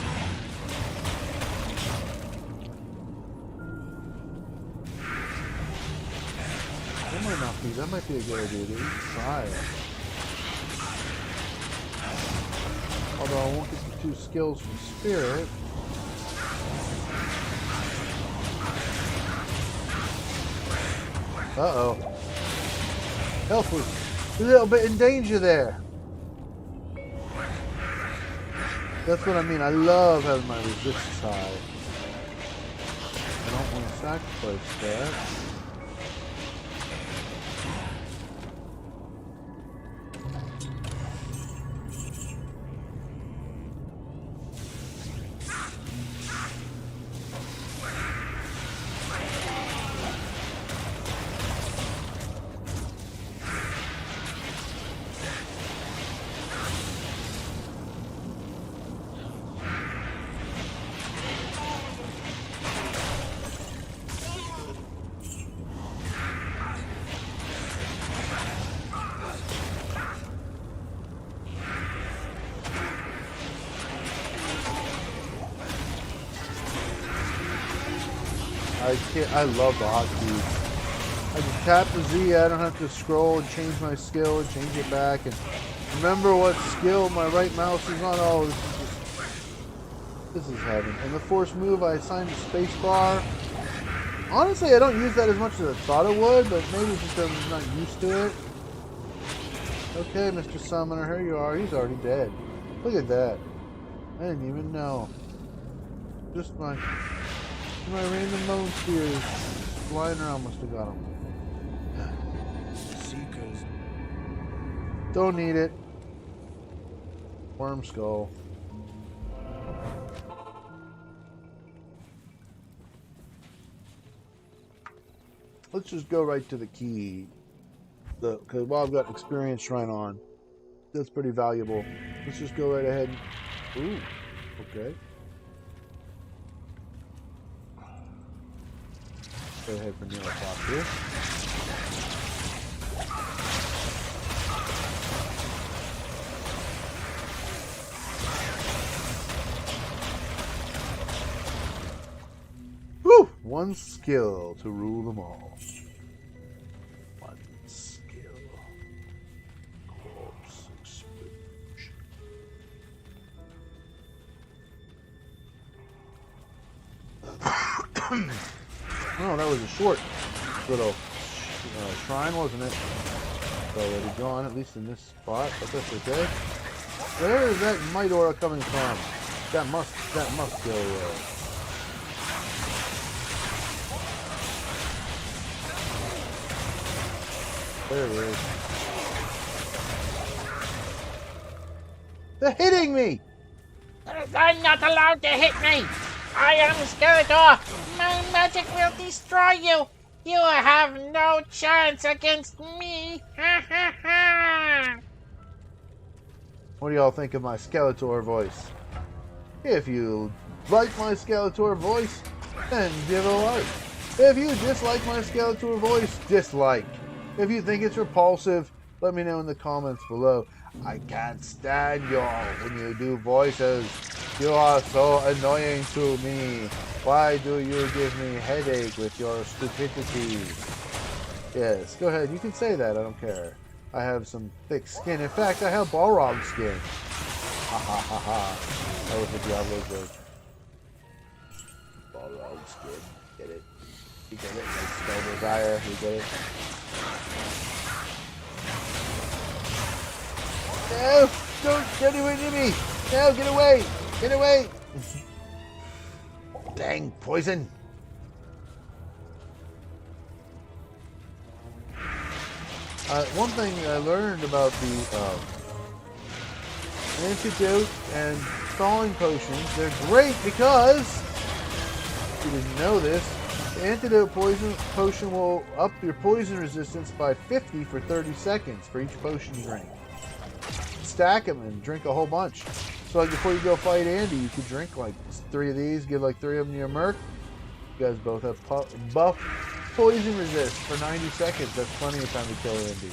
[SPEAKER 1] That might be a good idea to try it. Although I won't get the 2 skills from Spirit. Uh-oh. Health boost. A little bit in danger there. That's what I mean. I love having my resistance high. I don't want to sacrifice that. I love the hotkeys. I just tap the Z, I don't have to scroll and change my skill and change it back and remember what skill my right mouse is on. Oh, this is heaven. And the force move, I assigned the space bar. Honestly, I don't use that as much as I thought I would, but maybe it's just I'm not used to it. Okay, Mr. Summoner, here you are. He's already dead. Look at that. I didn't even know. Just my random bone spears flying around must have got him.
[SPEAKER 3] Seekers.
[SPEAKER 1] Don't need it. Worm skull. Let's just go right to the key. Because while I've got experience shrine on, that's pretty valuable. Let's just go right ahead. Ooh, okay. Go ahead for Neil Pop here. Woo! One skill to rule them all. One skill. Corpse explosion. Oh, that was a short little shrine, wasn't it? It's already gone, at least in this spot, but that's okay. Where is that might aura coming from? That must go away. There it is. They're hitting me!
[SPEAKER 2] I'm not allowed to hit me! I am Skeletor! My magic will destroy you! You have no chance against me! Ha ha ha!
[SPEAKER 1] What do y'all think of my Skeletor voice? If you like my Skeletor voice, then give a like. If you dislike my Skeletor voice, dislike. If you think it's repulsive, let me know in the comments below. I can't stand y'all when you do voices. You are so annoying to me. Why do you give me headache with your stupidity? Yes, go ahead. You can say that. I don't care. I have some thick skin. In fact, I have Balrog skin. Ha ha ha ha. That was a Diablo joke. Balrog skin. Get it? You get it? Like Spell Desire. You get it? No! Don't do it to me! No, get away! Get away! Dang, poison! One thing I learned about the antidote and stalling potions, they're great because, if you didn't know this, the antidote potion will up your poison resistance by 50 for 30 seconds for each potion you drink. Stack them and drink a whole bunch. So like before you go fight Andy, you could drink like 3 of these, give like 3 of them to your merc. You guys both have buff poison resist for 90 seconds. That's plenty of time to kill Andy,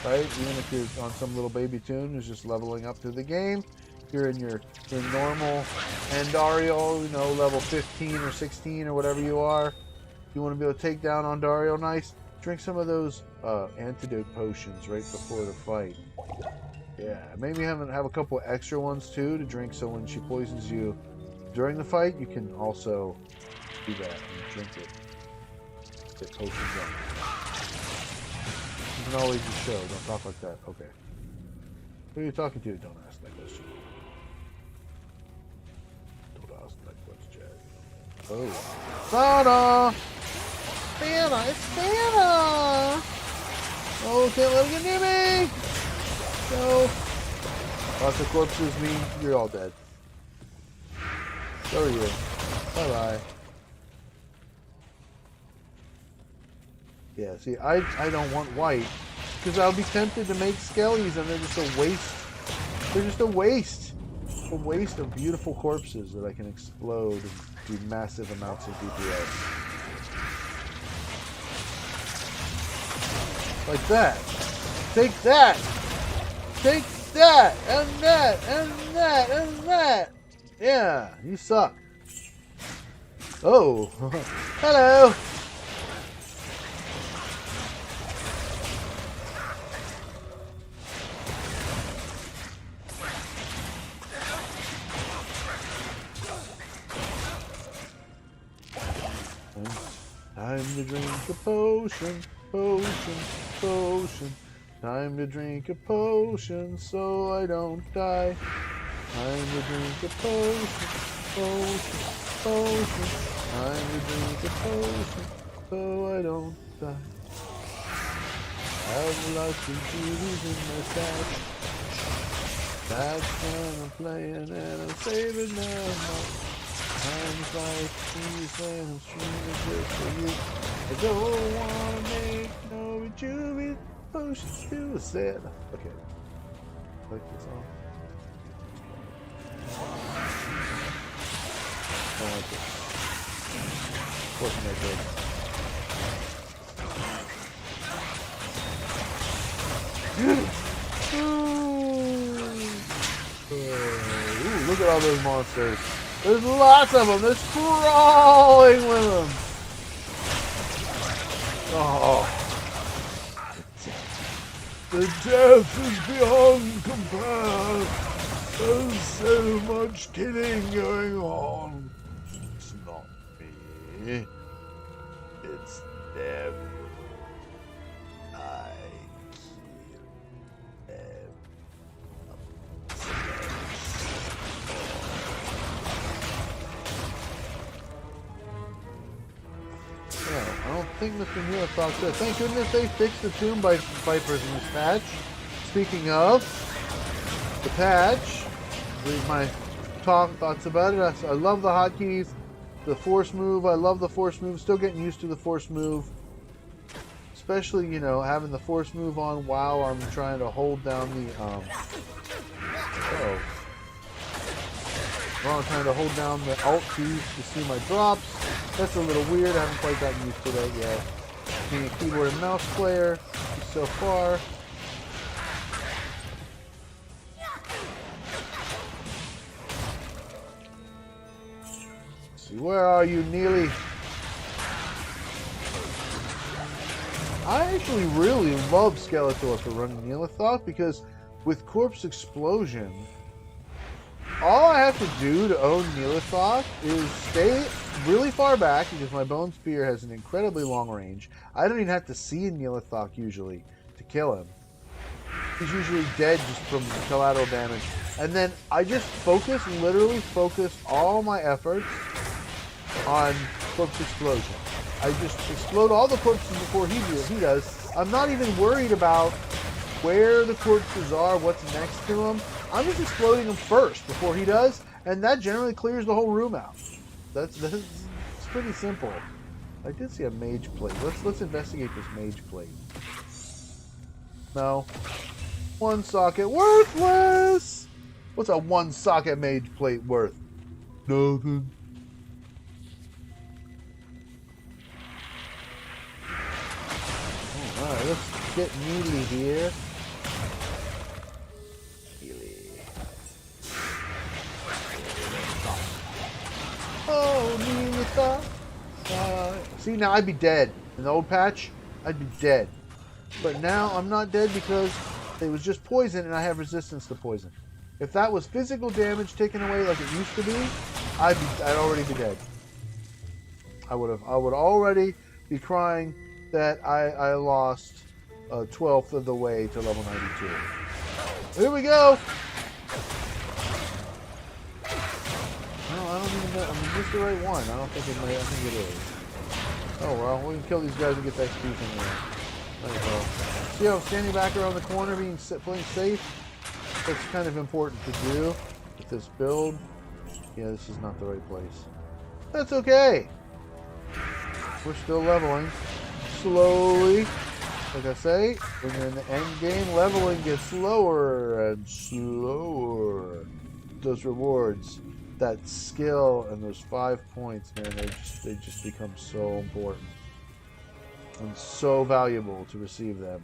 [SPEAKER 1] right? Even if you're on some little baby toon who's just leveling up through the game, you're in your normal Andario, you know, level 15 or 16 or whatever you are. You want to be able to take down Andario nice, drink some of those antidote potions right before the fight. Yeah, maybe have a couple extra ones too to drink, so when she poisons you during the fight, you can also do that and drink it. Get potions up. isn't always the show. Don't talk like that. Okay. Who are you talking to? Don't ask that question. Don't ask that question. Oh. Santa! Santa! It's Santa! Oh, can't let him get near me! No. Lots of corpses mean you're all dead. So are you. Bye-bye. Yeah, see, I don't want white. Because I'll be tempted to make skellies and they're just a waste. They're just a waste. A waste of beautiful corpses that I can explode and do massive amounts of DPS. Like that. Take that! Take that! And that! And that! And that! Yeah, you suck. Oh! Hello! Time to drink a potion, potion, potion. Time to drink a potion so I don't die. Time to drink a potion, potion, potion. Time to drink a potion so I don't die. I've lots of beauties in my stash. That's when I'm playing and I'm saving now. Times like these when I'm streaming just for you. I don't wanna make no rejuvenate potions to set. Okay. Like this on. I like it. Of course, I Ooh, look at all those monsters. There's lots of them. They're crawling with them. Oh. The death is beyond compare. There's so much killing going on. It's not me. It's them. I kill them. I don't think Mr. Neal talks to. Thank goodness they fixed the Tomb Vipers in this patch. Speaking of the patch, here's my thoughts about it. I love the hotkeys, the force move. I love the force move. Still getting used to the force move, especially having the force move on while I'm trying to hold down the while I'm trying to hold down the alt keys to see my drops. That's a little weird. I haven't quite gotten used to that yet. Being a keyboard and mouse player so far. Let's see, where are you, Neely? I actually really love Skeletor for running Neelithok because with Corpse Explosion, all I have to do to own Neelithok is stay really far back because my Bone Spear has an incredibly long range. I don't even have to see a Neelithok usually to kill him. He's usually dead just from collateral damage. And then I just literally focus all my efforts on Corpse Explosion. I just explode all the corpses before he does. I'm not even worried about where the corpses are, what's next to them. I'm just exploding them first before he does, and that generally clears the whole room out. It's pretty simple. I did see a mage plate. Let's investigate this mage plate. No. One socket worthless. What's a one socket mage plate worth? Nothing. All right, let's get Neely here. Oh, Neelithok. See, now I'd be dead. In the old patch, I'd be dead. But now I'm not dead because it was just poison and I have resistance to poison. If that was physical damage taken away like it used to be, I'd already be dead. I would already be crying that I lost a 12th of the way to level 92. Here we go. No, I don't even know. I mean, is this the right one? I don't think it might. I think it is. Oh well, we can kill these guys and get that XP from there. Might as well. See how I'm standing back around the corner, playing safe? That's kind of important to do with this build. Yeah, this is not the right place. That's okay. We're still leveling slowly, like I say, and then the end game leveling gets slower and slower. Those rewards, that skill, and those 5 points, man, they just become so important and so valuable to receive them.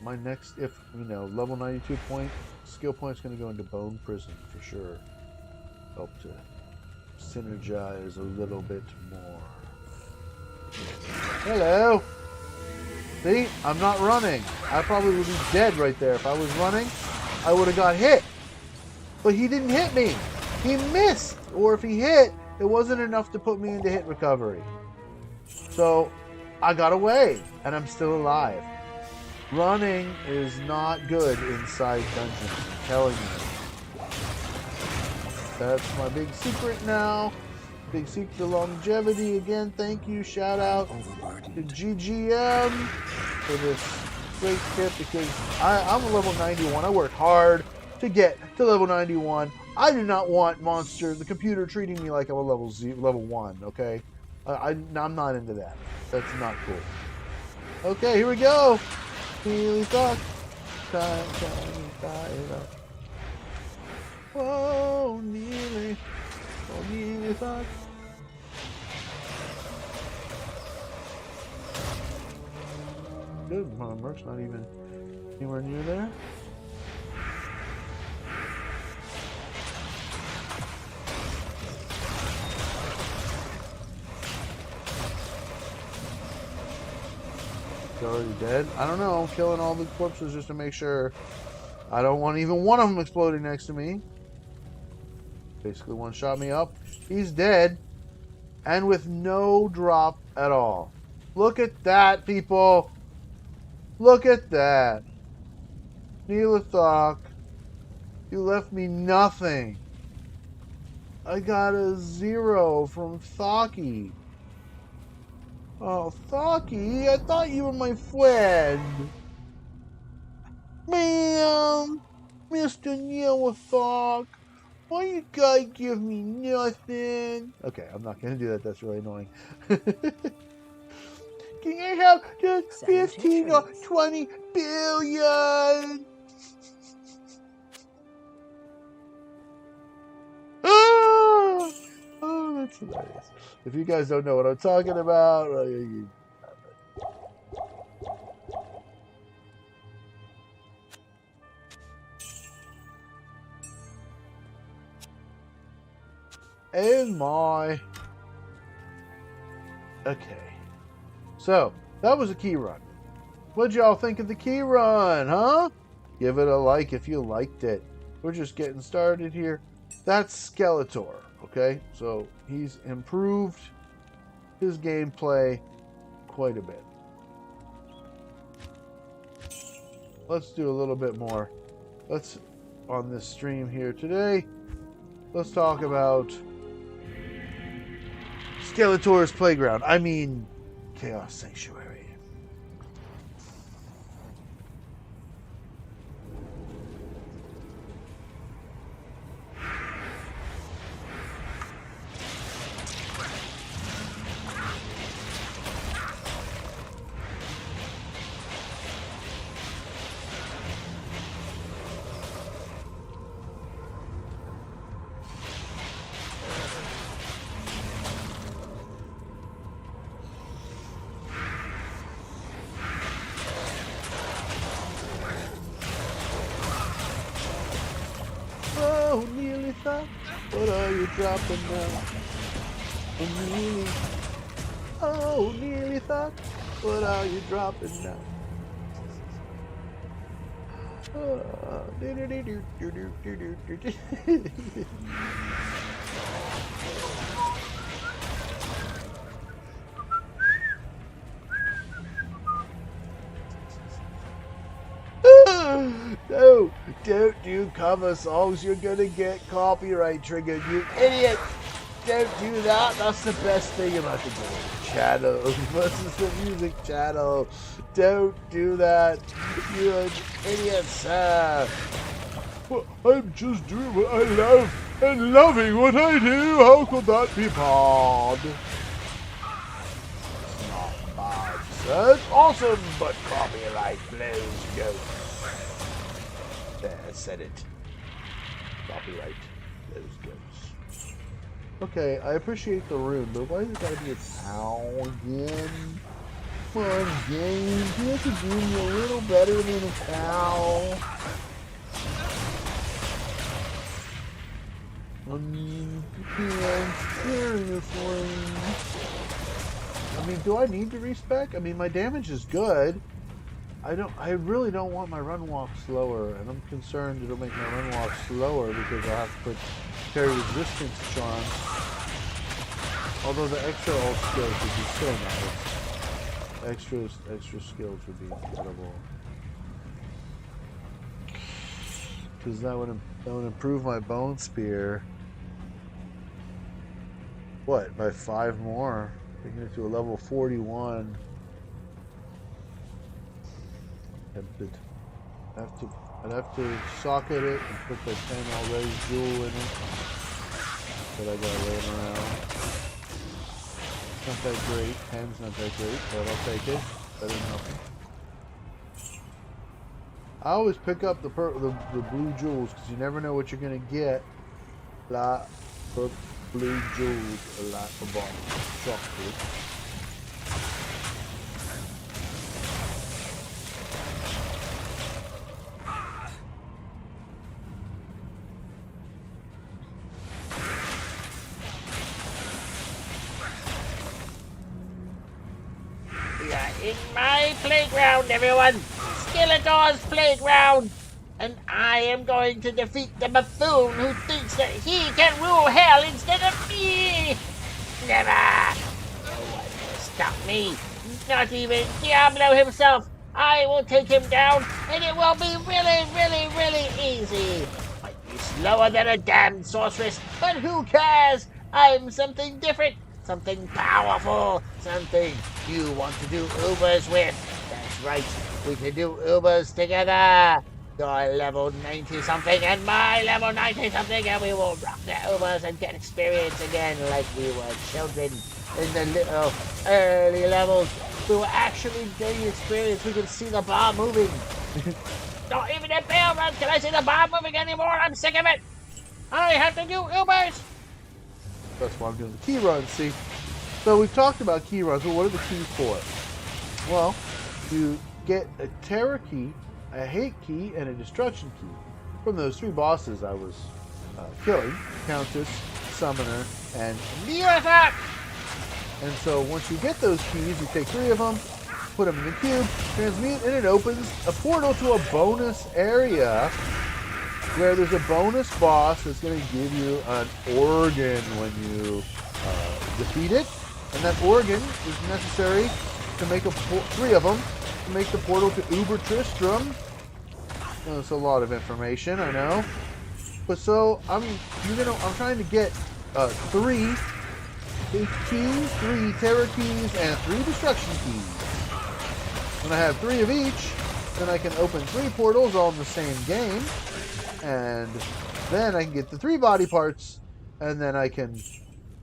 [SPEAKER 1] My next, level 92 skill point is going to go into Bone Prison for sure. Help to synergize a little bit more. Hello! See? I'm not running. I probably would be dead right there. If I was running, I would have got hit. But he didn't hit me. He missed. Or if he hit, it wasn't enough to put me into hit recovery. So, I got away. And I'm still alive. Running is not good inside dungeons, I'm telling you. That's my big secret now. Big secret to longevity. Again, thank you. Shout out to GGM for this great tip, because I'm a level 91. I worked hard to get to level 91. I do not want the computer treating me like I'm a level 1, okay? I'm not into that. That's not cool. Okay, here we go. Really thought time up. Oh, nearly thought. Good, my merc's not even anywhere near there. Already dead. I don't know. I'm killing all the corpses just to make sure. I don't want even one of them exploding next to me. Basically one shot me up. He's dead. And with no drop at all. Look at that, people. Look at that. Neelathok. You left me nothing. I got a 0 from Thoki. Oh, Thoki, I thought you were my friend. Man, Mr. Neelathok, why you guys give me nothing? Okay, I'm not going to do that. That's really annoying. Can I have just 15 or 20 billion? Oh, that's hilarious. If you guys don't know what I'm talking about, and my... Okay. So, that was a key run. What'd y'all think of the key run, huh? Give it a like if you liked it. We're just getting started here. That's Skeletor, okay? So, he's improved his gameplay quite a bit. Let's do a little bit more. On this stream here today, let's talk about Skeletor's Playground. I mean, Chaos Sanctuary. Oh, nearly thought, what are you dropping now? Oh, nearly thought, what are you dropping now? Don't do cover songs. You're gonna get copyright triggered, you idiot. Don't do that. That's the best thing about the game channel. This is the music channel. Don't do that. You're an idiot, sir. Well, I'm just doing what I love and loving what I do. How could that be bad? It's not bad, sir. It's awesome, but copyright blows go. There, I said it. Copyright blows goes. Okay, I appreciate the rune, but why does it gotta be a cow again? Come on, game. You have to do me a little better than a cow. I mean, I'm scaring this one. I mean, do I need to respec? I mean, my damage is good. I really don't want my run walk slower, and I'm concerned it'll make my run walk slower because I'll have to put carry resistance charms. Although the extra ult skills would be so nice. Extra skills would be incredible. Because that would improve my bone spear. What, by 5 more? Taking it to a level 41. I'd have to socket it and put the 10 already jewel in it. But I got laying around. Not that great. 10's not that great, but I'll take it. Better than nothing. I always pick up the blue jewels because you never know what you're gonna get. Lot of blue jewels, a lot of chocolate.
[SPEAKER 2] In my playground, everyone! Skeletor's playground! And I am going to defeat the buffoon who thinks that he can rule hell instead of me! Never! No one will stop me! Not even Diablo himself! I will take him down, and it will be really, really, really easy! Might be slower than a damned sorceress, but who cares? I'm something different! Something powerful, something you want to do Ubers with. That's right, we can do Ubers together. Your level 90 something and my level 90 something, and we will rock the Ubers and get experience again like we were children in the little early levels. We were actually getting experience. We could see the bar moving. Not even a bell run can I see the bar moving anymore. I'm sick of it. I have to do Ubers.
[SPEAKER 1] That's why I'm doing the key runs, see? So we've talked about key runs, but what are the keys for? Well, you get a terror key, a hate key, and a destruction key from those 3 bosses I was killing. Countess, Summoner, and
[SPEAKER 2] Miracle!
[SPEAKER 1] And so once you get those keys, you take 3 of them, put them in the cube, transmute, and it opens a portal to a bonus area where there's a bonus boss that's going to give you an organ when you defeat it. And that organ is necessary to make 3 of them to make the portal to Uber Tristram. That's a lot of information, I know. But so I'm trying to get 3 keys, 3 terror keys, and 3 destruction keys. When I have 3 of each, then I can open 3 portals all in the same game. And then I can get the 3 body parts, and then I can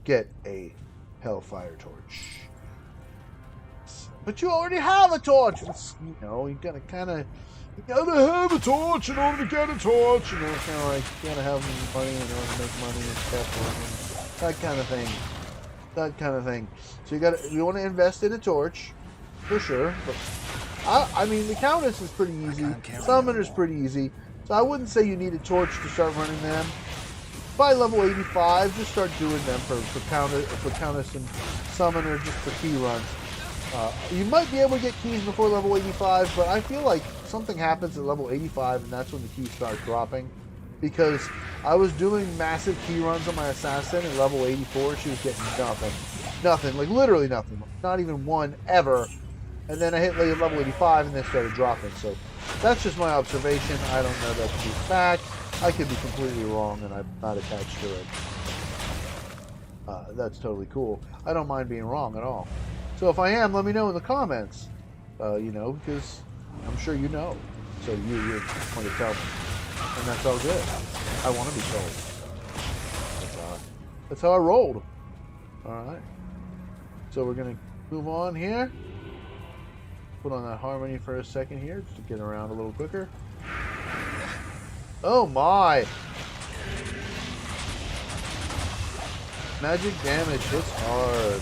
[SPEAKER 1] get a Hellfire Torch. But you already have a torch! You know, you gotta have a torch in order to get a torch! You know, kind of like, you gotta have money in order to make money and stuff. And that kind of thing. That kind of thing. So you want to invest in a torch, for sure. But I mean, the Countess is pretty easy. Summoner's pretty easy. So I wouldn't say you need a torch to start running them. By level 85, just start doing them for Countess and Summoner, just for key runs. You might be able to get keys before level 85, but I feel like something happens at level 85, and that's when the keys start dropping. Because I was doing massive key runs on my Assassin at level 84, she was getting nothing. Nothing, like literally nothing. Not even one ever. And then I hit level 85 and then started dropping. So That's just my observation. I don't know that to be fact. I could be completely wrong, and I'm not attached to it. That's totally cool. I don't mind being wrong at all. So if I am, let me know in the comments. Because I'm sure you know. So you're going to tell me. And that's all good. I want to be told. That's how I rolled. Alright. So we're going to move on here. Put on that harmony for a second here, just to get around a little quicker. Oh my! Magic damage hits hard.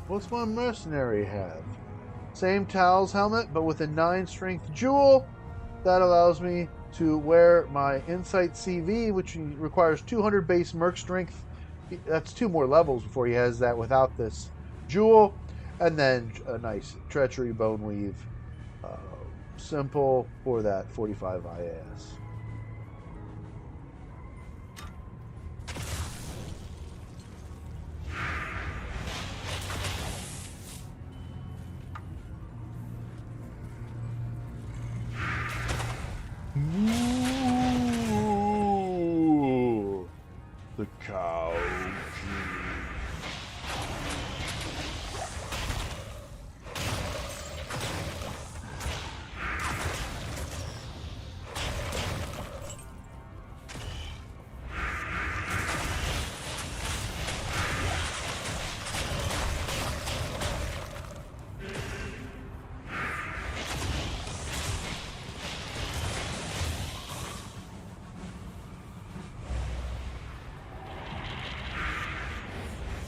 [SPEAKER 1] What's my mercenary have? Same Tal's helmet, but with a 9 strength jewel. That allows me to wear my Insight CV, which requires 200 base merc strength. That's 2 more levels before he has that without this jewel. And then a nice Treachery Bone Weave. Simple for that 45 IAS. Ooh, the cow.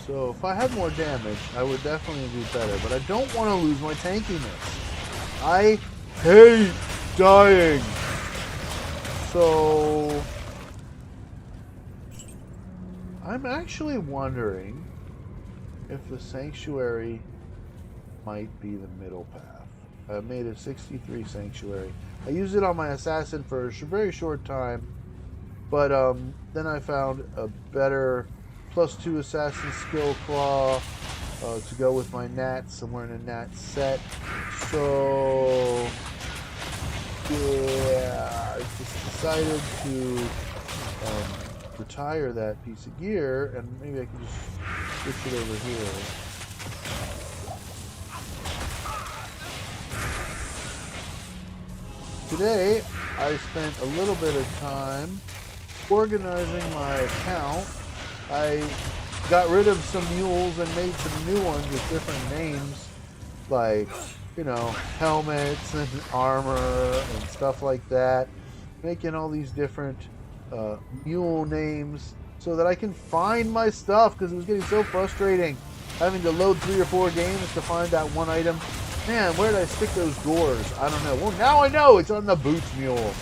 [SPEAKER 1] So if I had more damage, I would definitely do better, but I don't want to lose my tankiness. I hate dying. So I'm actually wondering if the Sanctuary might be the middle path. I made a 63 Sanctuary. I used it on my Assassin for a very short time, but then I found a better +2 Assassin Skill Claw to go with my Nats. I'm wearing a Nat set. So, yeah, I just decided to retire that piece of gear, and maybe I can just switch it over here. Today, I spent a little bit of time organizing my account. I got rid of some mules and made some new ones with different names, like, helmets and armor and stuff like that. Making all these different mule names so that I can find my stuff, because it was getting so frustrating having to load 3 or 4 games to find that one item. Man, where did I stick those doors? I don't know. Well, now I know it's on the boots mule.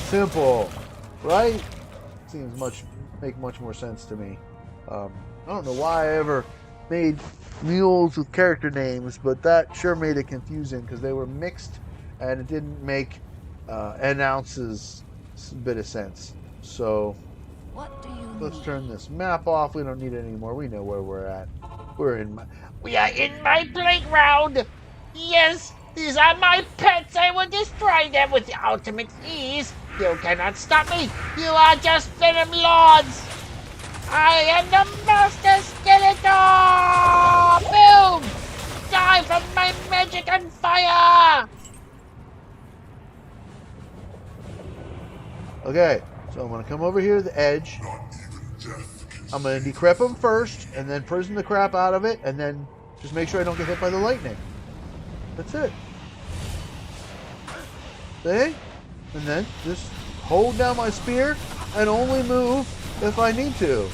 [SPEAKER 1] Simple, right? Seems make much more sense to me. I don't know why I ever made mules with character names, but that sure made it confusing because they were mixed and it didn't make an ounce's bit of sense. So let's turn this map off. We don't need it anymore. We know where we're at.
[SPEAKER 2] We are in my playground. Yes, these are my pets. I will destroy them with the ultimate ease. You cannot stop me. You are just Venom Lords. I am the Master Skeletor! Boom! Die from my magic and fire!
[SPEAKER 1] Okay, so I'm going to come over here to the edge. I'm going to decrep him first, and then prison the crap out of it, and then just make sure I don't get hit by the lightning. That's it. See? And then just hold down my spear and only move if I need to.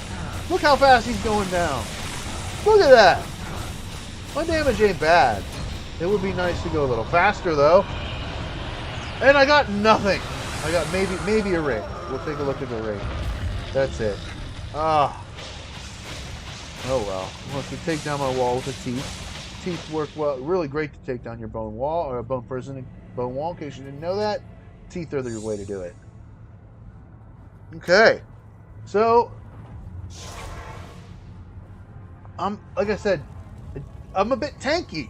[SPEAKER 1] Look how fast he's going down. Look at that. My damage ain't bad. It would be nice to go a little faster though. And I got nothing. I got maybe a ring. We'll take a look at the ring. That's it. Ah. Oh well. I want to take down my wall with the teeth. Teeth work well. Really great to take down your bone wall or bone wall. In case you didn't know that, Teeth are the way to do it. Okay. So, like I said, I'm a bit tanky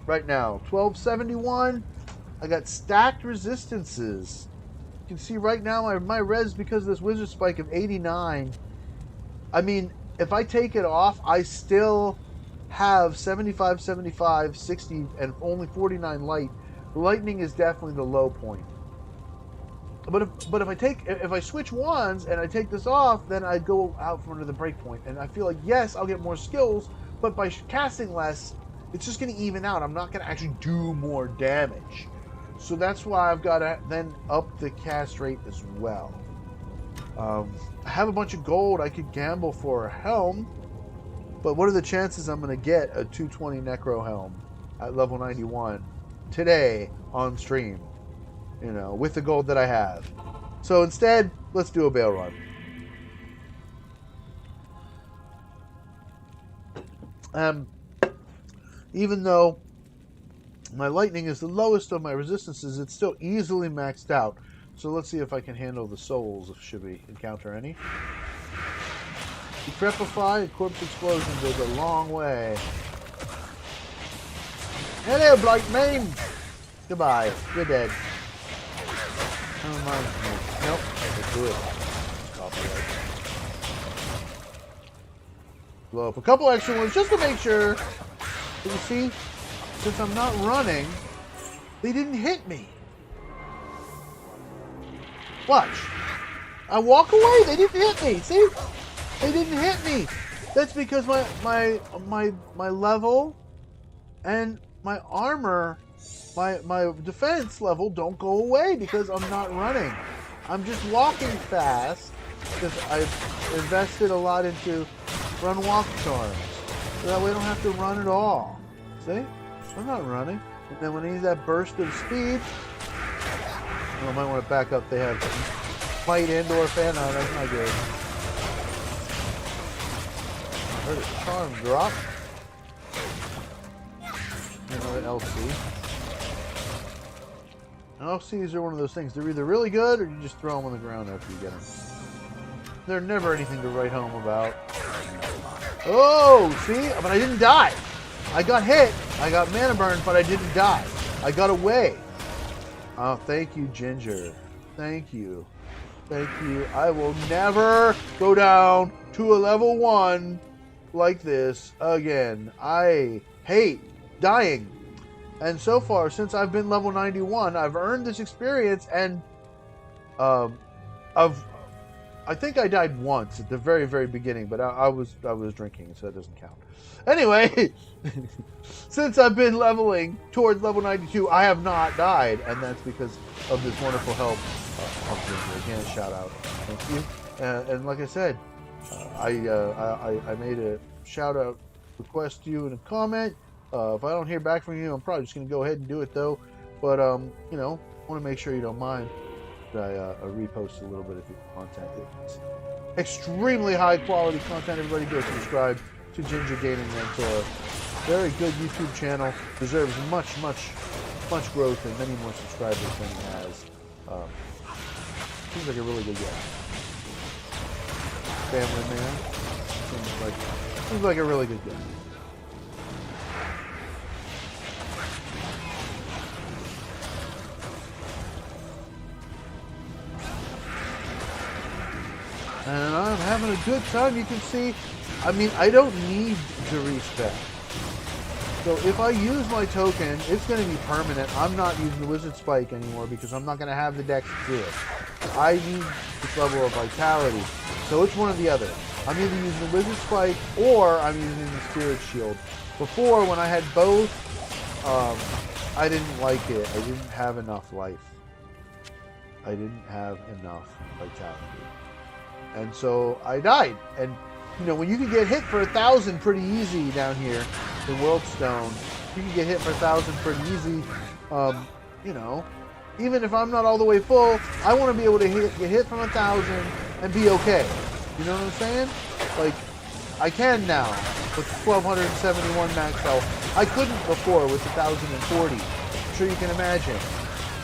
[SPEAKER 1] right now. 1271. I got stacked resistances. You can see right now my res, because of this wizard spike, of 89. I mean, if I take it off, I still have 75, 75, 60, and only 49 light. Lightning is definitely the low point. But if I switch wands and I take this off, then I go out from under the break point. And I feel like, yes, I'll get more skills, but by casting less, it's just going to even out. I'm not going to actually do more damage. So that's why I've got to then up the cast rate as well. I have a bunch of gold I could gamble for a helm, but what are the chances I'm going to get a 220 Necro helm at level 91 today on stream? You know, with the gold that I have. So instead, let's do a bail run. Even though my lightning is the lowest of my resistances, it's still easily maxed out. So let's see if I can handle the souls, should we encounter any. Decrepify and corpse explosion goes a long way. Hello, Blight Main! Goodbye, you're dead. Nope, let's do it. Copyright. Blow up a couple extra ones just to make sure. You see, since I'm not running, they didn't hit me. Watch. I walk away, they didn't hit me. See? They didn't hit me. That's because my level and my armor, my defense level don't go away because I'm not running. I'm just walking fast because I've invested a lot into run walk charms. So that way I don't have to run at all. See? I'm not running. And then when I need that burst of speed, well, I might want to back up. They have fight indoor fan. No, that's not good. I heard a charm drop. Another LC. LCs are one of those things. They're either really good or you just throw them on the ground after you get them. They're never anything to write home about. Oh, see? But I didn't die. I got hit. I got mana burn, but I didn't die. I got away. Oh, thank you, Ginger. Thank you. Thank you. I will never go down to a level 1 like this again. I hate dying. And so far, since I've been level 91, I've earned this experience, and I think I died once at the very, very beginning, but I was drinking, so that doesn't count. Anyway, since I've been leveling towards level 92, I have not died, and that's because of this wonderful help. Again, shout out, thank you. And like I said, I made a shout out request to you in a comment. If I don't hear back from you, I'm probably just going to go ahead and do it, though. But, you know, I want to make sure you don't mind that I repost a little bit of your content. It's extremely high-quality content. Everybody go subscribe to Ginger Gaming Mentor. Very good YouTube channel. Deserves much, much, much growth and many more subscribers than he has. Seems like a really good guy. Family man. Seems like a really good guy. And I'm having a good time. You can see, I mean, I don't need to respec. So if I use my token, it's going to be permanent. I'm not using the Wizard Spike anymore because I'm not going to have the dex to do it. I need this level of vitality. So it's one or the other. I'm either using the Wizard Spike or I'm using the Spirit Shield. Before, when I had both, I didn't like it. I didn't have enough life. I didn't have enough vitality. And so I died. And, you know, when you can get hit for 1,000 pretty easy down here in Worldstone, you can get hit for 1,000 pretty easy. You know, even if I'm not all the way full, I want to be able to get hit from 1,000 and be okay. You know what I'm saying? Like, I can now with 1,271 max health. I couldn't before with 1,040. I'm sure you can imagine.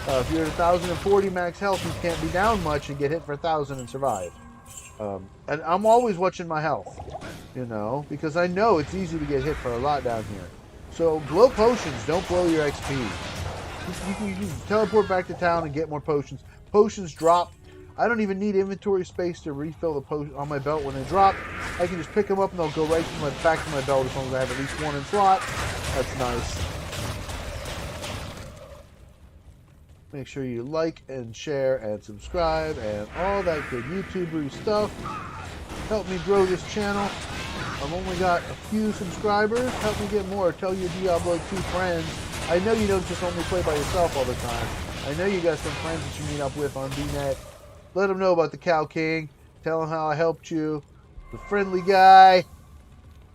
[SPEAKER 1] If you're at 1,040 max health, you can't be down much and get hit for 1,000 and survive. And I'm always watching my health, you know, because I know it's easy to get hit for a lot down here. So blow potions, don't blow your XP. You can teleport back to town and get more potions. Potions drop. I don't even need inventory space to refill the potion on my belt when they drop. I can just pick them up and they'll go right back to my belt as long as I have at least one in slot. That's nice. Make sure you like and share and subscribe and all that good YouTubery stuff. Help me grow this channel. I've only got a few subscribers. Help me get more. Tell your Diablo 2 friends. I know you don't just only play by yourself all the time. I know you got some friends that you meet up with on DNet. Let them know about the Cow King. Tell them how I helped you. The friendly guy.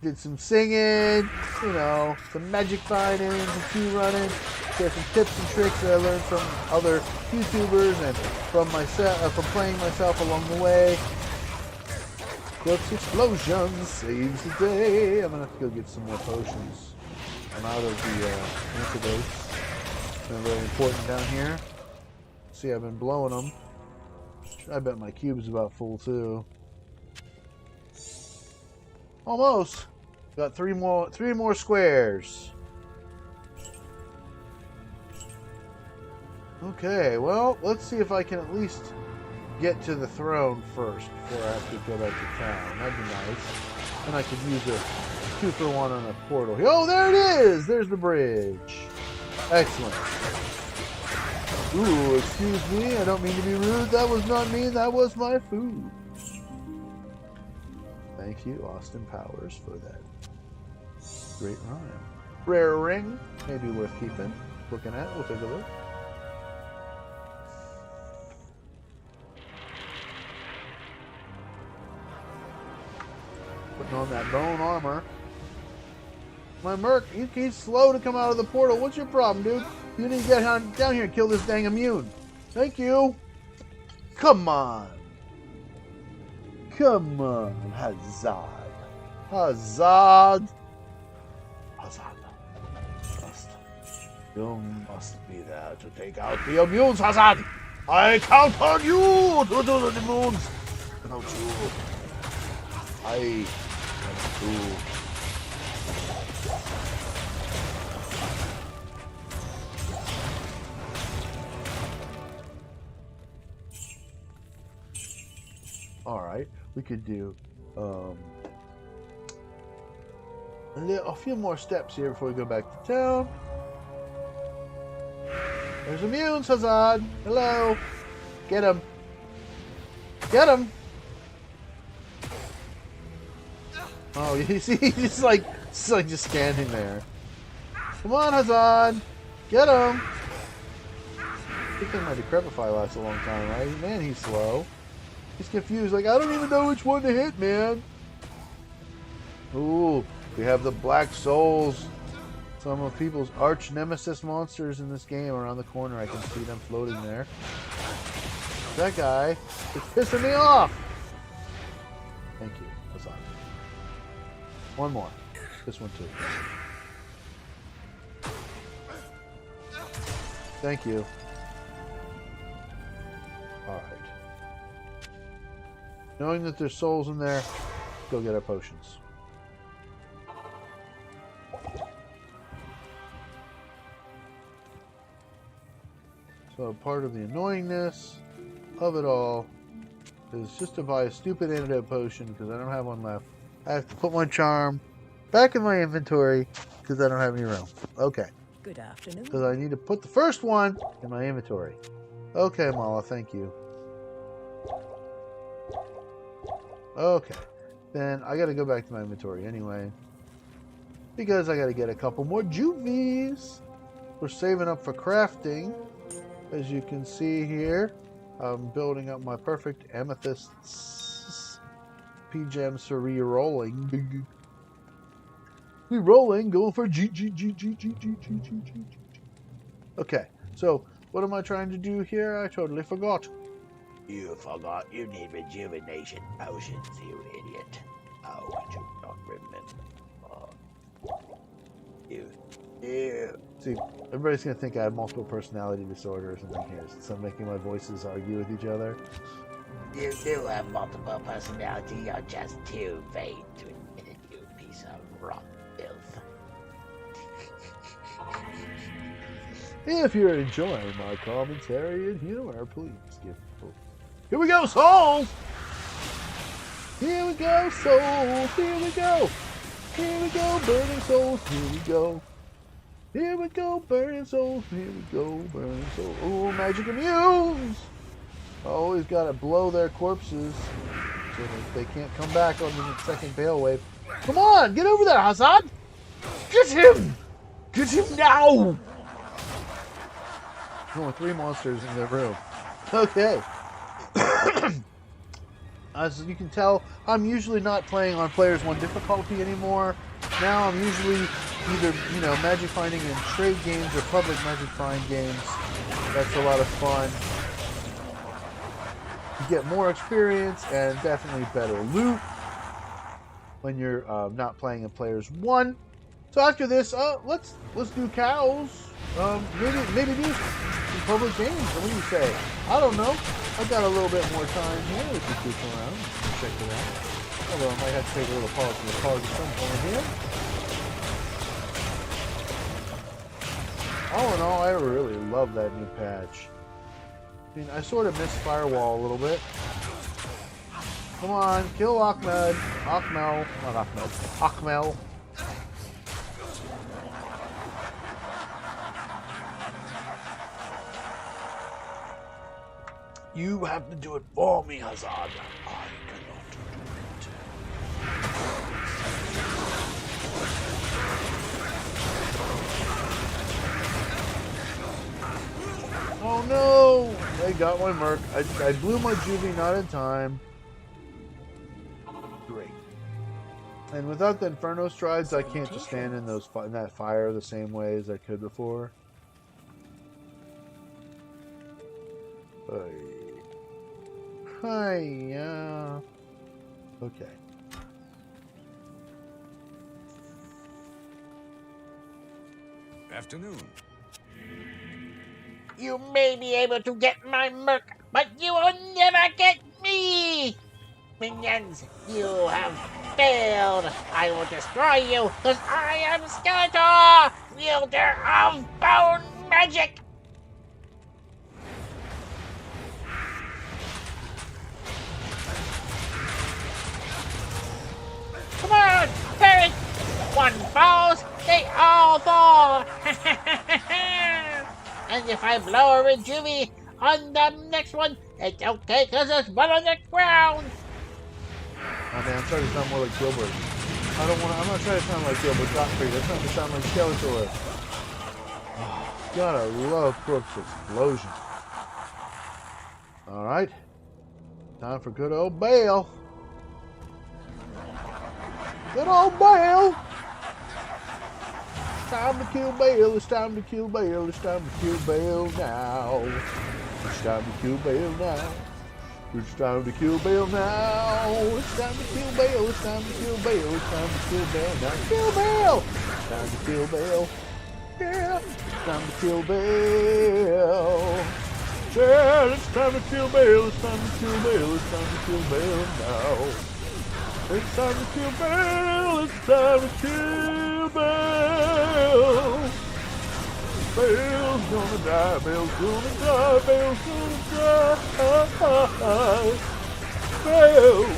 [SPEAKER 1] Did some singing. You know, some magic finding, some queue running. Share some tips and tricks that I learned from other YouTubers and from myself, from playing myself along the way. Corpse explosions saves the day. I'm gonna have to go get some more potions. I'm out of the antidotes. They're very important down here. See, I've been blowing them. I bet my cube's about full too. Almost. Got three more squares. Okay, well, let's see if I can at least get to the throne first before I have to go back to town. That'd be nice. And I could use a 2-for-1 on a portal. Oh, there it is! There's the bridge. Excellent. Ooh, excuse me. I don't mean to be rude. That was not me. That was my food. Thank you, Austin Powers, for that great rhyme. Rare ring. Maybe worth keeping. Looking at. We'll take a look. Putting on that bone armor. My Merc, he's slow to come out of the portal. What's your problem, dude? You need to get down here and kill this dang immune. Thank you. Come on. Come on, Hazard. Hazard. You must be there to take out the immunes, Hazard. I count on you to do the immunes. Without you, I am too. Alright, we could do a few more steps here before we go back to town. There's immunes, Hazard. Hello. Get him. Get him. Oh, you see, he's like just standing there. Come on, Hazard. Get him. I think my Decrepify lasts a long time, right? Man, he's slow. He's confused, like, I don't even know which one to hit, man. Ooh, we have the Black Souls. Some of people's arch nemesis monsters in this game around the corner. I can see them floating there. That guy is pissing me off. Thank you. What's on? One more. This one too. Thank you. Alright. Knowing that there's souls in there, go get our potions. So part of the annoyingness of it all is just to buy a stupid antidote potion because I don't have one left. I have to put my charm back in my inventory because I don't have any room. Okay.
[SPEAKER 4] Good afternoon.
[SPEAKER 1] Because I need to put the first one in my inventory. Okay, Mala, thank you. Okay. Then I got to go back to my inventory anyway. Because I got to get a couple more juvies. We're saving up for crafting. As you can see here, I'm building up my perfect amethysts. P-gems for re-rolling. Re-rolling, going for G. Okay, so what am I trying to do here? I totally forgot.
[SPEAKER 2] You forgot you need rejuvenation potions, you idiot. How would you not remember? You
[SPEAKER 1] See, everybody's gonna think I have multiple personality disorder or something here, since I'm making my voices argue with each other.
[SPEAKER 2] You do have multiple personality. You're just too vain to admit it, you piece of rotten filth.
[SPEAKER 1] If you're enjoying my commentary and humor, please give. Here we go, souls! Here we go, souls! Here we go! Here we go, burning souls! Here we go! Here we go, burning souls! Here we go, burning souls! Oh, magic immunes! Always gotta blow their corpses so that they can't come back on the second Bale wave. Come on, get over there, Hassan! Get him! Get him now! There's only 3 monsters in the room. Okay. As you can tell, I'm usually not playing on Players 1 difficulty anymore. Now I'm usually either, magic finding in trade games or public magic find games. That's a lot of fun. You get more experience and definitely better loot when you're not playing in Players 1. So after this, let's do cows. Maybe do some public games. What do you say? I don't know. I've got a little bit more time here. We can goof around. Check it out. Although I might have to take a little pause at some point here. All in all, I really love that new patch. I mean, I sort of miss Firewall a little bit. Come on, kill Ahmed. Akmel. Not Ahmed. Akmel. You have to do it for me, Hazard. I cannot do it. Oh no! I got my Merc. I blew my Juvie not in time. Great. And without the Inferno Strides, I can't just stand in that fire the same way as I could before. Hiya. Okay.
[SPEAKER 3] Afternoon.
[SPEAKER 2] You may be able to get my Merc, but you will never get me! Minions, you have failed! I will destroy you, because I am Skeletor, wielder of bone magic! Come on, parrot! One falls, they all fall! And if I blow a Juvie on the next one, it's okay because there's one on the ground!
[SPEAKER 1] Oh man, I'm trying to sound more like Gilbert. I'm not trying to sound like Gilbert Gottfried. I'm trying to sound like Skeletor. Oh, God, I love Crook's explosion. Alright. Time for good old Bale. Good old Bale! It's time to kill Bale, it's time to kill Bale, it's time to kill Bale now. It's time to kill Bale now. It's time to kill Bale now. It's time to kill Bale, it's time to kill Bale, it's time to kill Bale now. Kill Bale! It's time to kill Bale. Yeah, it's time to kill Bale. Yeah, it's time to kill Bale, it's time to kill Bale, it's time to kill Bale now. It's time to kill Bale, it's time to kill Bale. Bale's gonna die, Bale's gonna die, Bale's gonna die. Bale's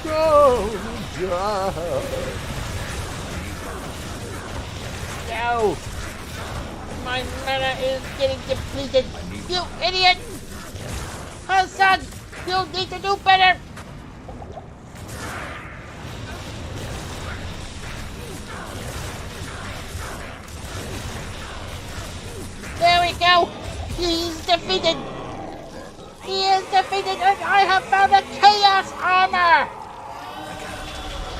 [SPEAKER 1] gonna die.
[SPEAKER 2] No! My mana is getting depleted, you idiot! Hassan, you need to do better! There we go! He's defeated! He is defeated and I have found a Chaos Armor!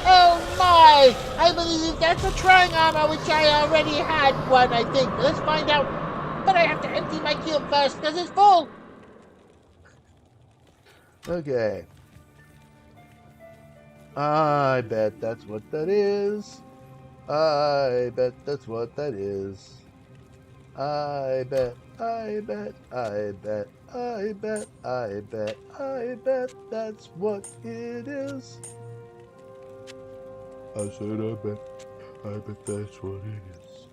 [SPEAKER 2] Oh my! I believe that's a Trying Armor, which I already had one, I think. Let's find out. But I have to empty my cube first, because it's full!
[SPEAKER 1] Okay. I bet that's what that is. I bet that's what that is. I bet, I bet, I bet, I bet, I bet, I bet that's what it is. I said, I bet that's what it is.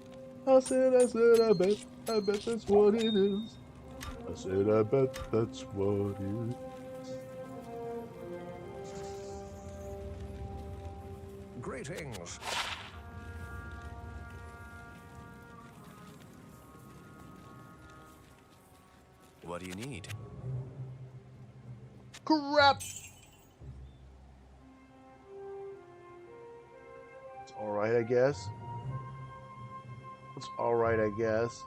[SPEAKER 1] I said, I bet that's what it is. I said, I bet that's what it is.
[SPEAKER 3] Greetings. What do you need?
[SPEAKER 1] Crap! It's alright, I guess. It's alright, I guess.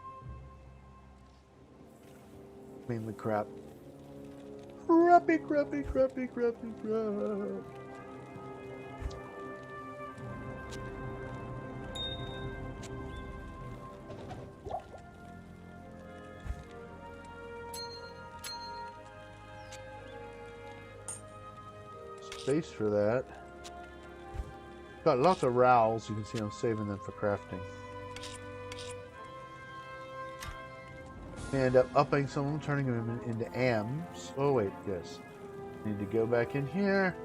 [SPEAKER 1] Mainly crap. Crappy, crappy, crappy, crappy, crap. Space for that. Got lots of rowels. You can see I'm saving them for crafting. May end up upping some of them, turning them into AMs. Oh wait, yes. Need to go back in here.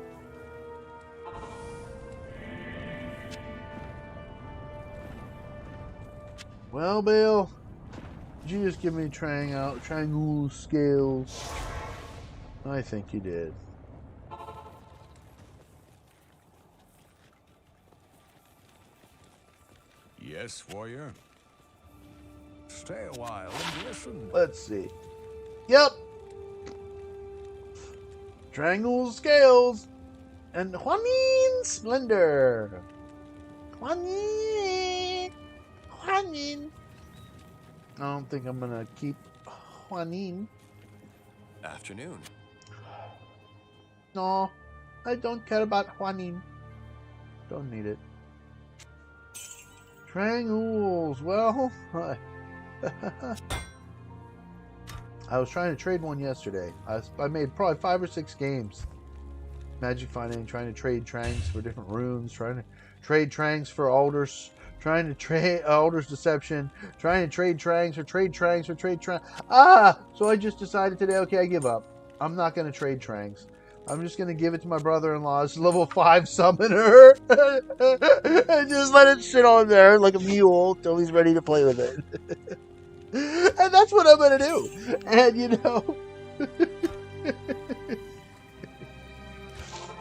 [SPEAKER 1] Well, Bill, did you just give me triangle scales? I think you did.
[SPEAKER 3] Yes, warrior. Stay a while and listen.
[SPEAKER 1] Let's see. Yep. Triangle scales and Juanin Splendor. Juanin. I don't think I'm gonna keep Juanin.
[SPEAKER 3] Afternoon.
[SPEAKER 1] No, I don't care about Juanin. Don't need it. Triangles. Well, I was trying to trade one yesterday. I made probably 5 or 6 games. Magic finding, trying to trade trangs for different runes, trying to trade trangs for altars, trying to trade altars deception, trying to trade trangs for trade trangs for trade trangs. So I just decided today, okay, I give up. I'm not going to trade trangs. I'm just going to give it to my brother-in-law's level 5 summoner and just let it sit on there like a mule till he's ready to play with it. And that's what I'm going to do. And, you know,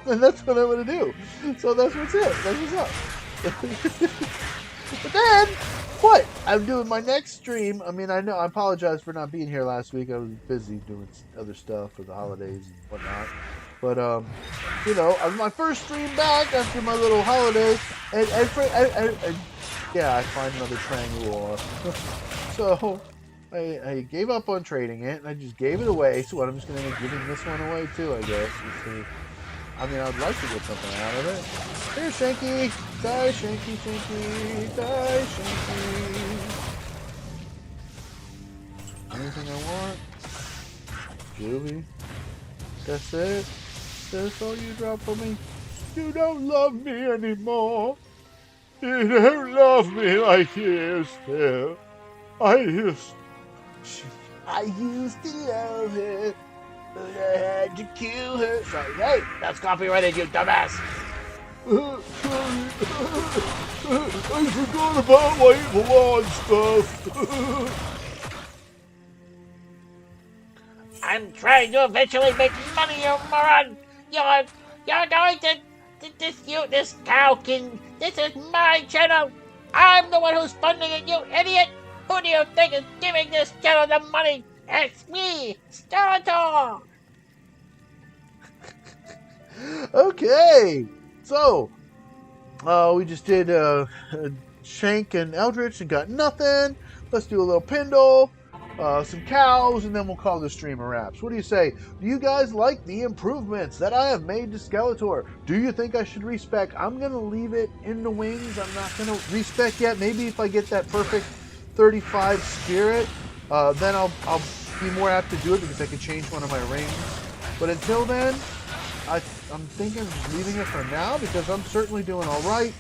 [SPEAKER 1] and that's what I'm going to do. So that's what's it. That's what's up. But then, what? I'm doing my next stream. I mean, I know I apologize for not being here last week. I was busy doing other stuff for the holidays and whatnot. But, you know, my first stream back after my little holiday, and yeah, I find another triangle. So, I gave up on trading it, and I just gave it away. So what, I'm just going to be giving this one away too, I guess. I mean, I'd like to get something out of it. Here, Shanky! Die, Shanky, Shanky! Die, Shanky! Anything I want? Juvie? That's it? That's all you drop for me? You don't love me anymore. You don't love me like you used to. I used to love her, but I had to kill her.
[SPEAKER 2] Sorry, hey, that's copyrighted, you dumbass.
[SPEAKER 1] I forgot about my evil and stuff.
[SPEAKER 2] I'm trying to eventually make money, you moron. You're going to dispute this Cow King. This is my channel. I'm the one who's funding it, you idiot. Who do you think is giving this channel the money? It's me, Skeletor.
[SPEAKER 1] Okay, so we just did Shank and Eldritch and got nothing. Let's do a little Pindle, some cows, and then we'll call the stream a wraps. What do you say? Do you guys like the improvements that I have made to Skeletor? Do you think I should respec? I'm going to leave it in the wings. I'm not going to respec yet. Maybe if I get that perfect 35 spirit, then I'll be more apt to do it because I can change one of my rings. But until then, I'm thinking of just leaving it for now because I'm certainly doing all right.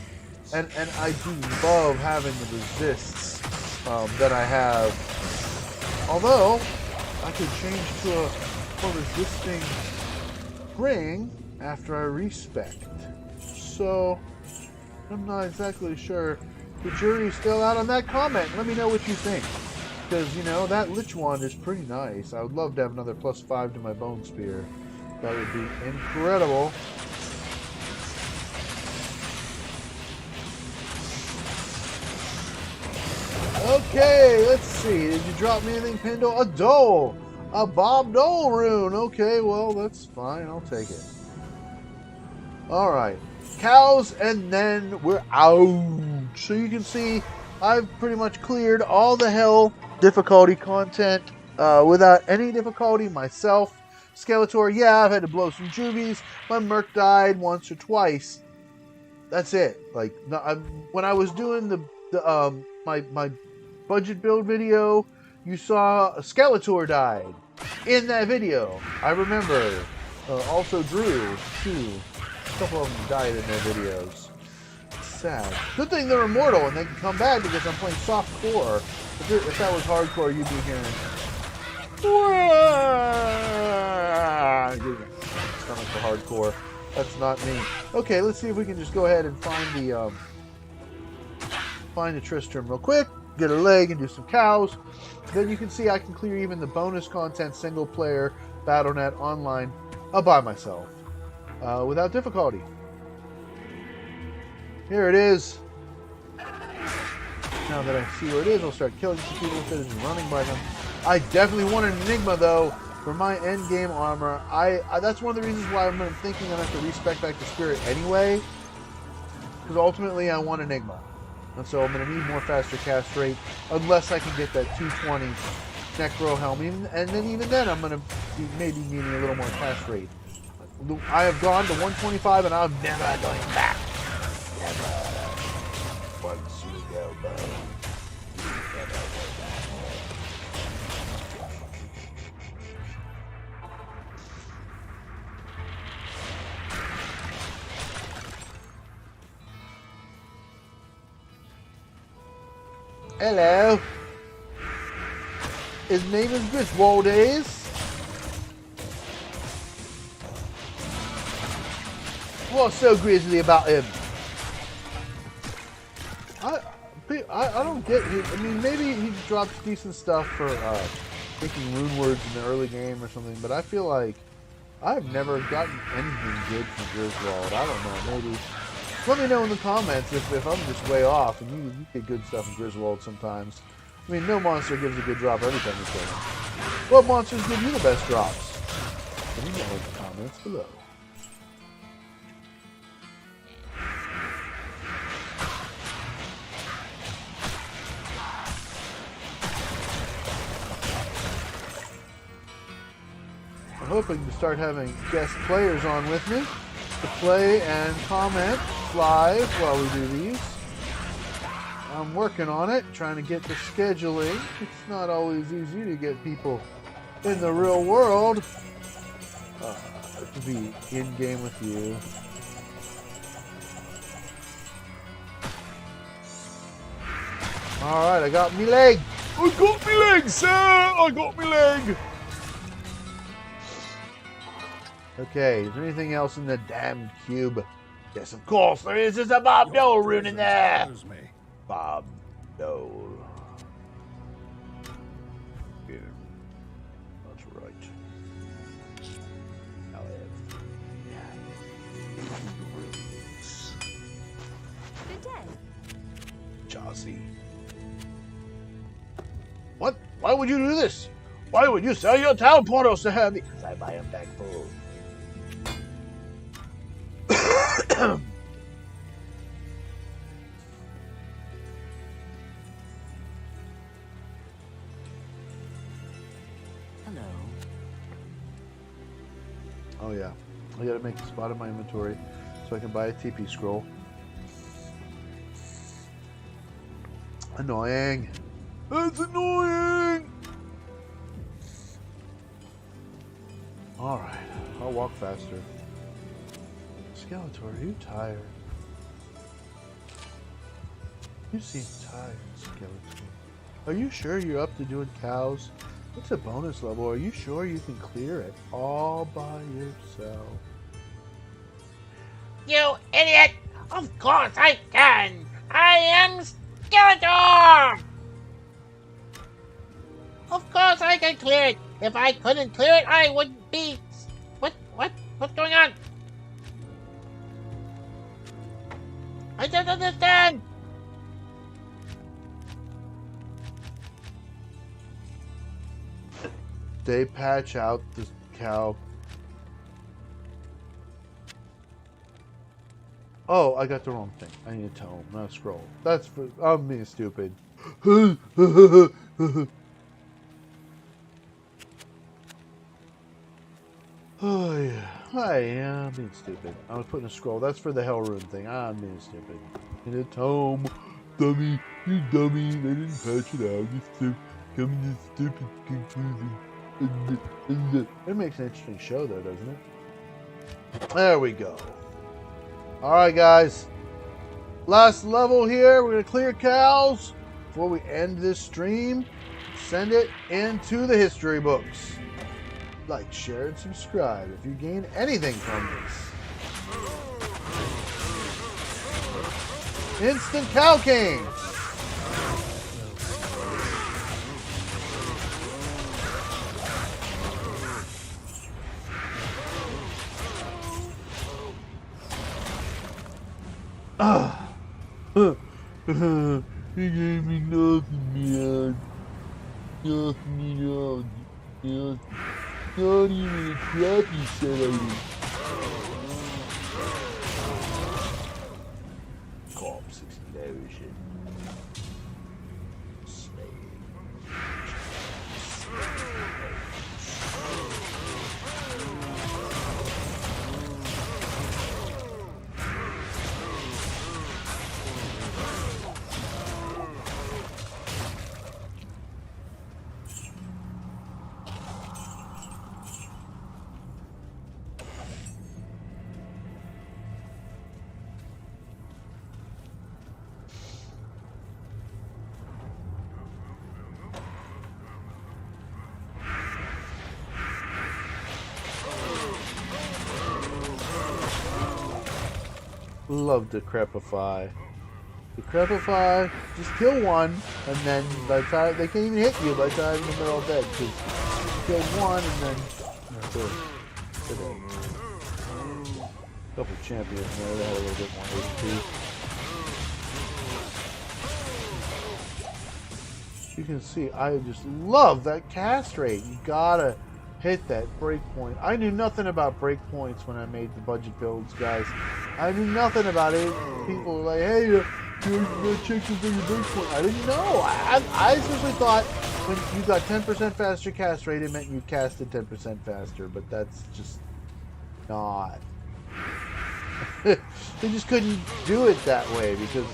[SPEAKER 1] And I do love having the resists that I have. Although, I could change to a more resisting ring after I respect. So, I'm not exactly sure. The jury's still out on that comment. Let me know what you think. Because, you know, that Lich Wand is pretty nice. I would love to have another +5 to my Bone Spear. That would be incredible. Okay, let's see. Did you drop me anything, Pendle? A Dole! A Bob Dole rune! Okay, well, that's fine. I'll take it. Alright. Cows, and then we're out. So you can see I've pretty much cleared all the hell difficulty content without any difficulty myself. Skeletor, yeah, I've had to blow some juvies. My Merc died once or twice. That's it. Like, when I was doing my budget build video, you saw a Skeletor died in that video. I remember. Also Drew, too. A couple of them died in their videos. It's sad. Good thing they're immortal and they can come back because I'm playing soft core. If that was hardcore, you'd be hearing stomach for hardcore. That's not me. Okay, let's see if we can just go ahead and find the Tristram real quick. Get a leg and do some cows. Then you can see I can clear even the bonus content single player Battle.net online by myself without difficulty. Here it is. Now that I see where it is, I'll start killing some people instead of just running by them. I definitely want an Enigma though for my endgame armor. That's one of the reasons why I'm thinking I have to respec back to Spirit anyway, because ultimately I want Enigma. And so I'm going to need more faster cast rate, unless I can get that 220 Necro Helm. And then even then, I'm going to be maybe needing a little more cast rate. I have gone to 125, and I'm never going back. Never. Once you go back, you never go back. Hello. His name is Griswold. What's so grisly about him? I don't get it. I mean, maybe he drops decent stuff for thinking rune words in the early game or something, but I feel like I've never gotten anything good from Griswold. I don't know, maybe. Let me know in the comments if I'm just way off and you get good stuff in Griswold sometimes. I mean, no monster gives a good drop every time you play them. What monsters give you the best drops? Let me know in the comments below. I'm hoping to start having guest players on with me to play and comment live while we do these. I'm working on it, trying to get the scheduling. It's not always easy to get people in the real world to be in game with you. Alright, I got me leg. I got me leg, sir! I got me leg! Okay, is there anything else in the damned cube? Yes, of course there is. There's a Bob Dole rune in there. Bob Dole. Here. That's right. Now
[SPEAKER 4] Good day.
[SPEAKER 1] Chaucy. What? Why would you do this? Why would you sell your town portals to have me? Because I buy them back full.
[SPEAKER 4] Hello.
[SPEAKER 1] Oh yeah, I gotta make a spot in my inventory so I can buy a TP scroll. Annoying. That's annoying! Alright, I'll walk faster. Skeletor, are you tired? You seem tired, Skeletor. Are you sure you're up to doing cows? It's a bonus level. Are you sure you can clear it all by yourself?
[SPEAKER 2] You idiot! Of course I can! I am Skeletor! Of course I can clear it! If I couldn't clear it, I would be... What's going on? I don't understand!
[SPEAKER 1] They patch out the cow. Oh, I got the wrong thing. I need a tome, not a scroll. That's for... I'm being stupid. Oh, yeah. I am being stupid. I was putting a scroll. That's for the Hell Rune thing. I'm being stupid. In a tome. Dummy. You dummy. They didn't patch it out. You stupid. Coming to stupid conclusion. It makes an interesting show, though, doesn't it? There we go. Alright, guys. Last level here. We're going to clear cows. Before we end this stream, send it into the history books. Like, share, and subscribe if you gain anything from this. Instant Cow King! He gave me nothing, man. Nothing at all. Not even a crappy set I did. Corp 60 ocean. Love Decrepify. Decrepify, just kill one, and then by the time they can't even hit you by the time they're all dead. Because you kill one, and then a couple champions there that had a little bit more HP. You can see, I just love that cast rate. You gotta hit that breakpoint. I knew nothing about breakpoints when I made the budget builds, guys. I knew nothing about it. People were like, hey, you gotta check this for your breakpoint. I didn't know. I simply thought when you got 10% faster cast rate, it meant you casted 10% faster, but that's just not. They just couldn't do it that way because,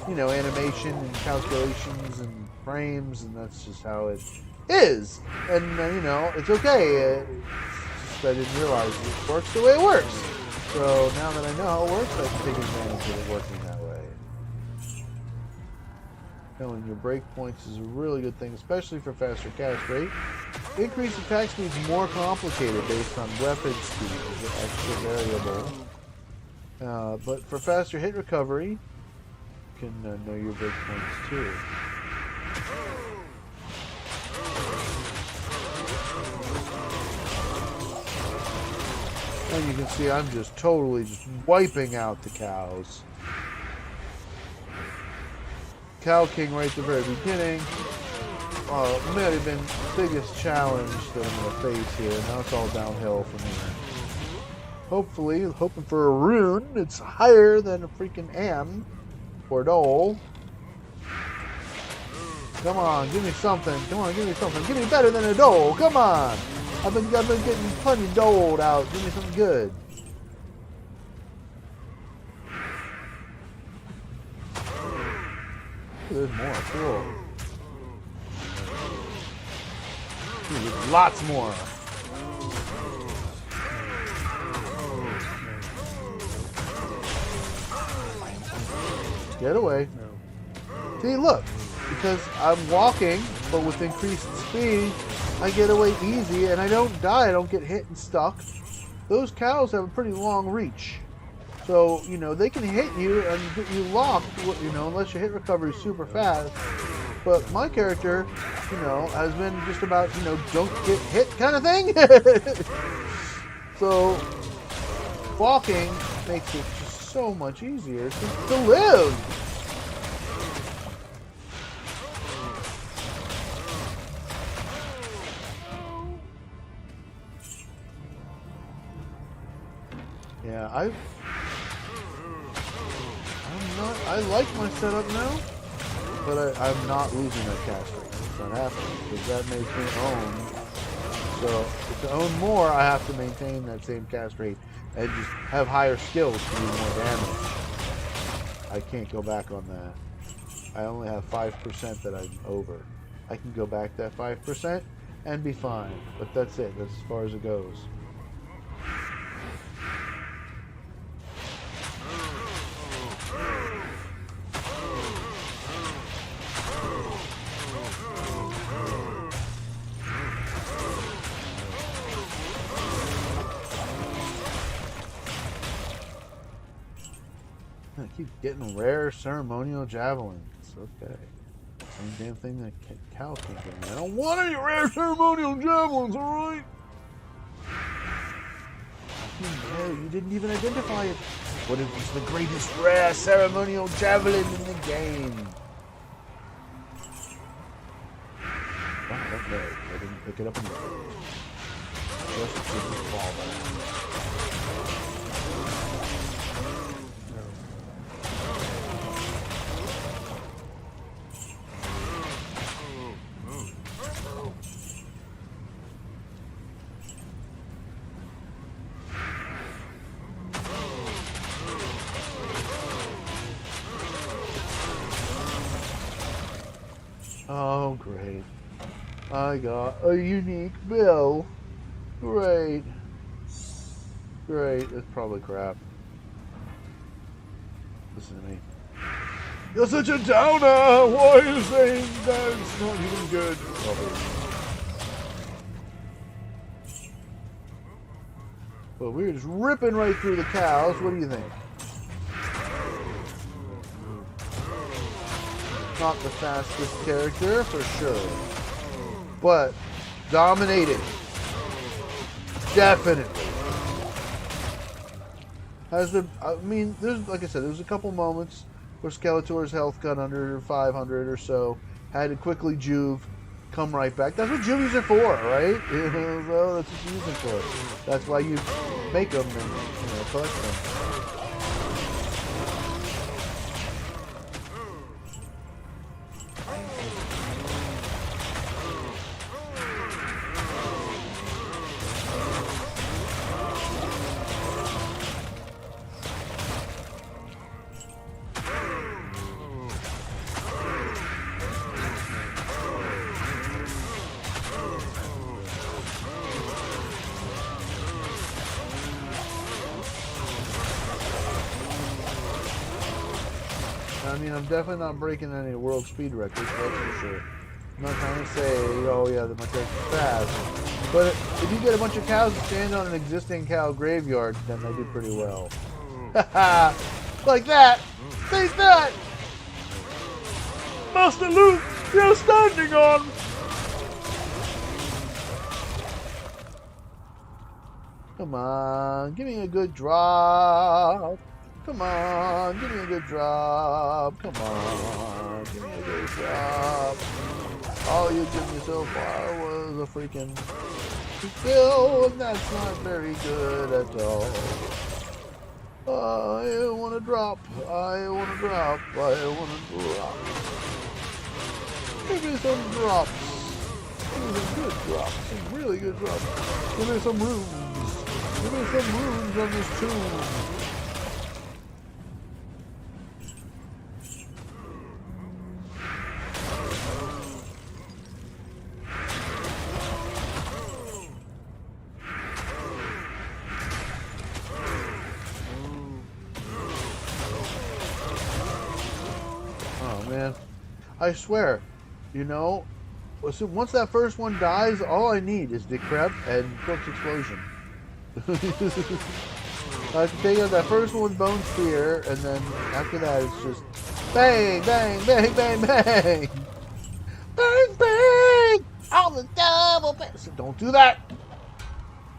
[SPEAKER 1] you know, animation and calculations and frames, and that's just how it is. And, you know, it's okay. It's just I didn't realize it works the way it works. So now that I know how it works, I can take advantage of it working that way. Knowing your breakpoints is a really good thing, especially for faster cast rate. Increased attack speed is more complicated based on weapon speed, is an extra variable. But for faster hit recovery, you can know your breakpoints too. And you can see I'm just totally wiping out the cows. Cow King right at the very beginning. May have been the biggest challenge that I'm going to face here. Now it's all downhill from here. Hopefully, hoping for a rune. It's higher than a freaking M or Dole. Come on, give me something. Come on, give me something. Give me better than a Dole. Come on. I've been getting plenty doled out. Give me something good. There's more. Cool. There's lots more. Get away. See, look. because I'm walking, but with increased speed, I get away easy and I don't die. I don't get hit and stuck. Those cows have a pretty long reach. So, you know, they can hit you and get you locked, you know, unless your hit recovery is super fast. But my character, you know, has been just about, you know, don't get hit kind of thing. So, walking makes it just so much easier to live. Yeah, I like my setup now, but I'm not losing that cast rate. It's not happening because that makes me own. So to own more, I have to maintain that same cast rate and just have higher skills to do more damage. I can't go back on that. I only have 5% that I'm over. I can go back that 5% and be fine, but that's it. That's as far as it goes. I keep getting rare ceremonial javelins. Okay. Same damn thing that cows can get me. I don't want any rare ceremonial javelins, alright? No, you didn't even identify it. What if it's the greatest rare ceremonial javelin in the game? Wow, okay. I didn't pick it up in the game. Just didn't fall back. Oh, great. I got a unique bill. Great. Great. That's probably crap. Listen to me. You're such a downer! Why are you saying that's not even good? Probably. Well, we're just ripping right through the cows. What do you think? Not the fastest character for sure, but dominated. Definitely. I mean, there's, like I said, there's a couple moments where Skeletor's health got under 500 or so. Had to quickly juve, come right back. That's what juvies are for, right? Well, that's what you use them for. That's why you make them and, you know, collect them. I mean, I'm definitely not breaking any world speed records, that's for sure. I'm not trying to say, oh yeah, that my character's fast. But if you get a bunch of cows that stand on an existing cow graveyard, then they do pretty well. Haha! Like that! Take that! Master Luke, you're standing on! Come on, give me a good drop. Come on, give me a good drop. Come on, give me a good drop. All you give me so far was a freaking kill, and that's not very good at all. I want to drop. I want to drop. I want to drop. Give me some drops. Give me some good drops. Some really good drops. Give me some runes. Give me some runes on this tomb. Man, I swear, you know, so once that first one dies, all I need is Decrep and Corpse Explosion. I can take out that first one with Bone Spear, and then after that it's just bang, bang, bang, bang, bang. Bang, bang! On the double bang. So don't do that.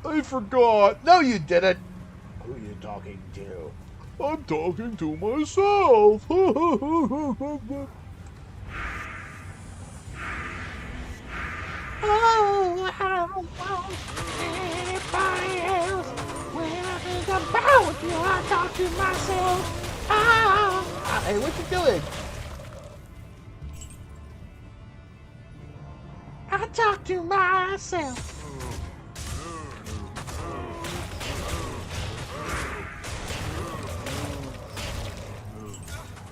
[SPEAKER 1] I forgot. No, you didn't. Who are you talking to? I'm talking to myself.
[SPEAKER 2] Oh, I don't want anybody else. When I think about you, I talk to myself. Ah.
[SPEAKER 1] Hey, what you doing?
[SPEAKER 2] I talk to myself.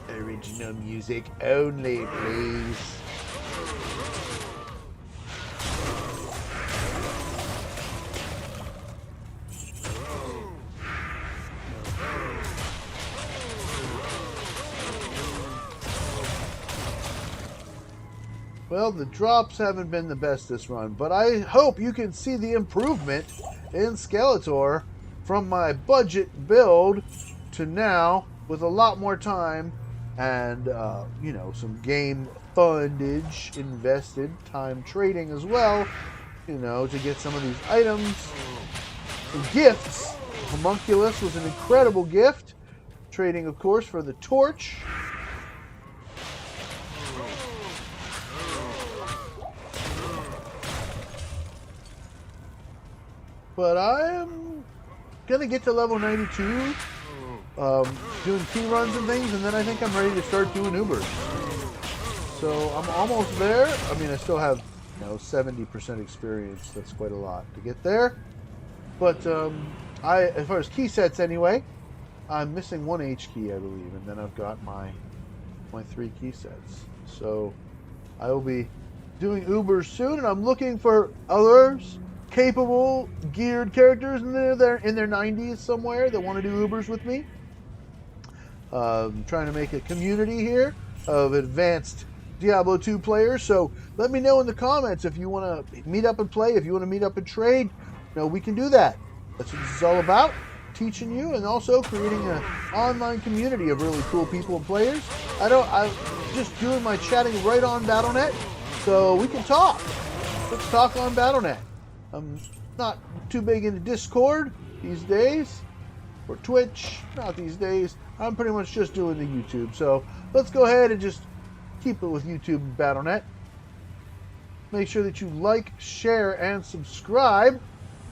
[SPEAKER 1] Original music only, please. Well, the drops haven't been the best this run, but I hope you can see the improvement in Skeletor from my budget build to now with a lot more time and, you know, some game fundage invested, time trading as well, you know, to get some of these items. Some gifts. Homunculus was an incredible gift. Trading, of course, for the torch. But I'm going to get to level 92, doing key runs and things, and then I think I'm ready to start doing Ubers. So I'm almost there. I mean, I still have, you know, 70% experience. That's quite a lot to get there. But as far as key sets anyway, I'm missing one H key, I believe, and then I've got my 3 key sets. So I will be doing Ubers soon, and I'm looking for others capable, geared characters in their 90s somewhere that want to do Ubers with me. Trying to make a community here of advanced Diablo 2 players. So let me know in the comments if you want to meet up and play, if you want to meet up and trade. You know, we can do that. That's what this is all about. Teaching you and also creating an online community of really cool people and players. I'm just doing my chatting right on Battle.net, so we can talk. Let's talk on Battle.net. I'm not too big into Discord these days, or Twitch, not these days. I'm pretty much just doing the YouTube. So let's go ahead and just keep it with YouTube and Battle.net. Make sure that you like, share, and subscribe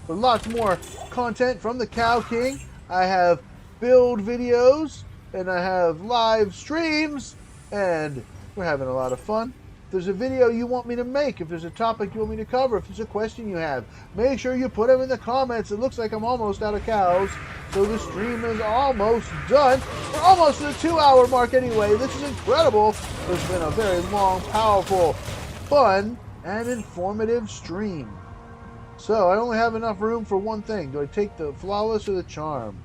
[SPEAKER 1] for lots more content from the Cow King. I have build videos, and I have live streams, and we're having a lot of fun. If there's a video you want me to make, if there's a topic you want me to cover, if there's a question you have, make sure you put them in the comments. It looks like I'm almost out of cows, so the stream is almost done. We're almost at the 2-hour mark anyway. This is incredible. It's been a very long, powerful, fun, and informative stream. So I only have enough room for one thing. Do I take the flawless or the charm?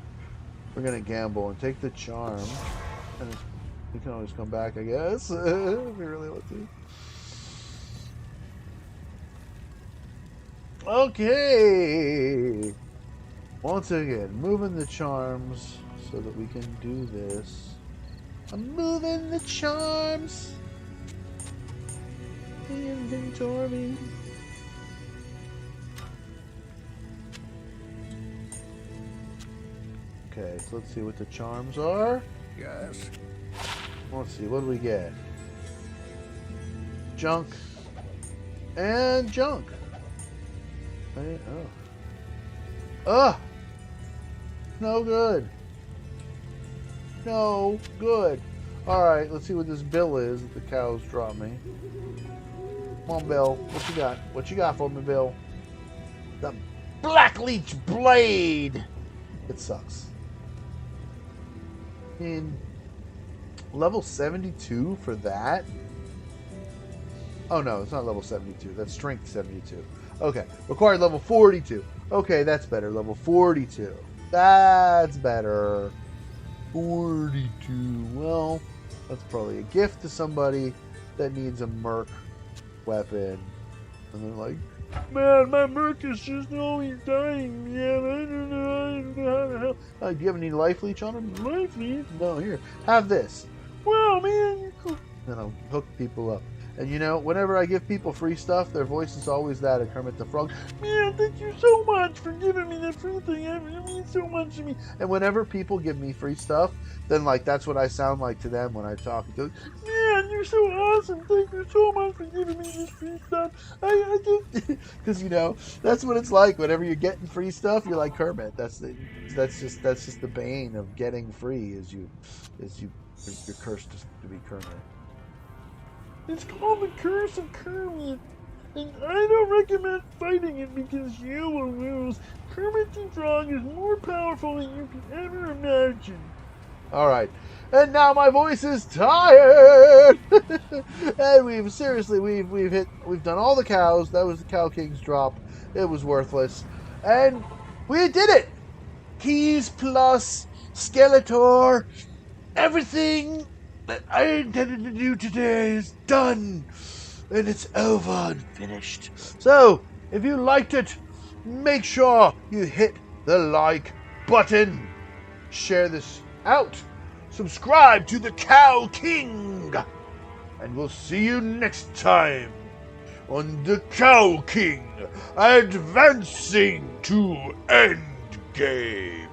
[SPEAKER 1] We're going to gamble and take the charm. And you can always come back, I guess, if you really want to. Okay. Once again, moving the charms so that we can do this. I'm moving the charms. The inventory. Okay, so let's see what the charms are.
[SPEAKER 3] Yes.
[SPEAKER 1] Let's see, what do we get? Junk. And junk. Ugh! No good. No good. Alright, let's see what this bill is that the cows drop me. Come on, Bill. What you got? What you got for me, Bill? The Black Leech Blade! It sucks. In level 72 for that? Oh no, it's not level 72. That's strength 72. Okay, required level 42. Okay, that's better. Level 42. That's better. 42. Well, that's probably a gift to somebody that needs a merc weapon, and they're like, man, my merc is just always dying, man. I don't know how to help. Do you have any life leech on him? Life leech? No, here, have this. Well, man, you're cool. Then I'll hook people up. And you know, whenever I give people free stuff, their voice is always that of Kermit the Frog. Man, thank you so much for giving me the free thing. It means so much to me. And whenever people give me free stuff, then like that's what I sound like to them when I talk. It goes, man, you're so awesome. Thank you so much for giving me this free stuff. I just, because you know, that's what it's like. Whenever you're getting free stuff, you're like Kermit. That's just the bane of getting free. You're cursed to be Kermit. It's called the Curse of Kermit, and I don't recommend fighting it because you will lose. Kermit the Frog is more powerful than you can ever imagine. Alright, and now my voice is tired! And we've done all the cows. That was the Cow King's drop. It was worthless. And we did it! Keys plus Skeletor, everything that I intended to do today is done, and it's over and finished. So, if you liked it, make sure you hit the like button, share this out, subscribe to the Cow King, and we'll see you next time on the Cow King advancing to Endgame.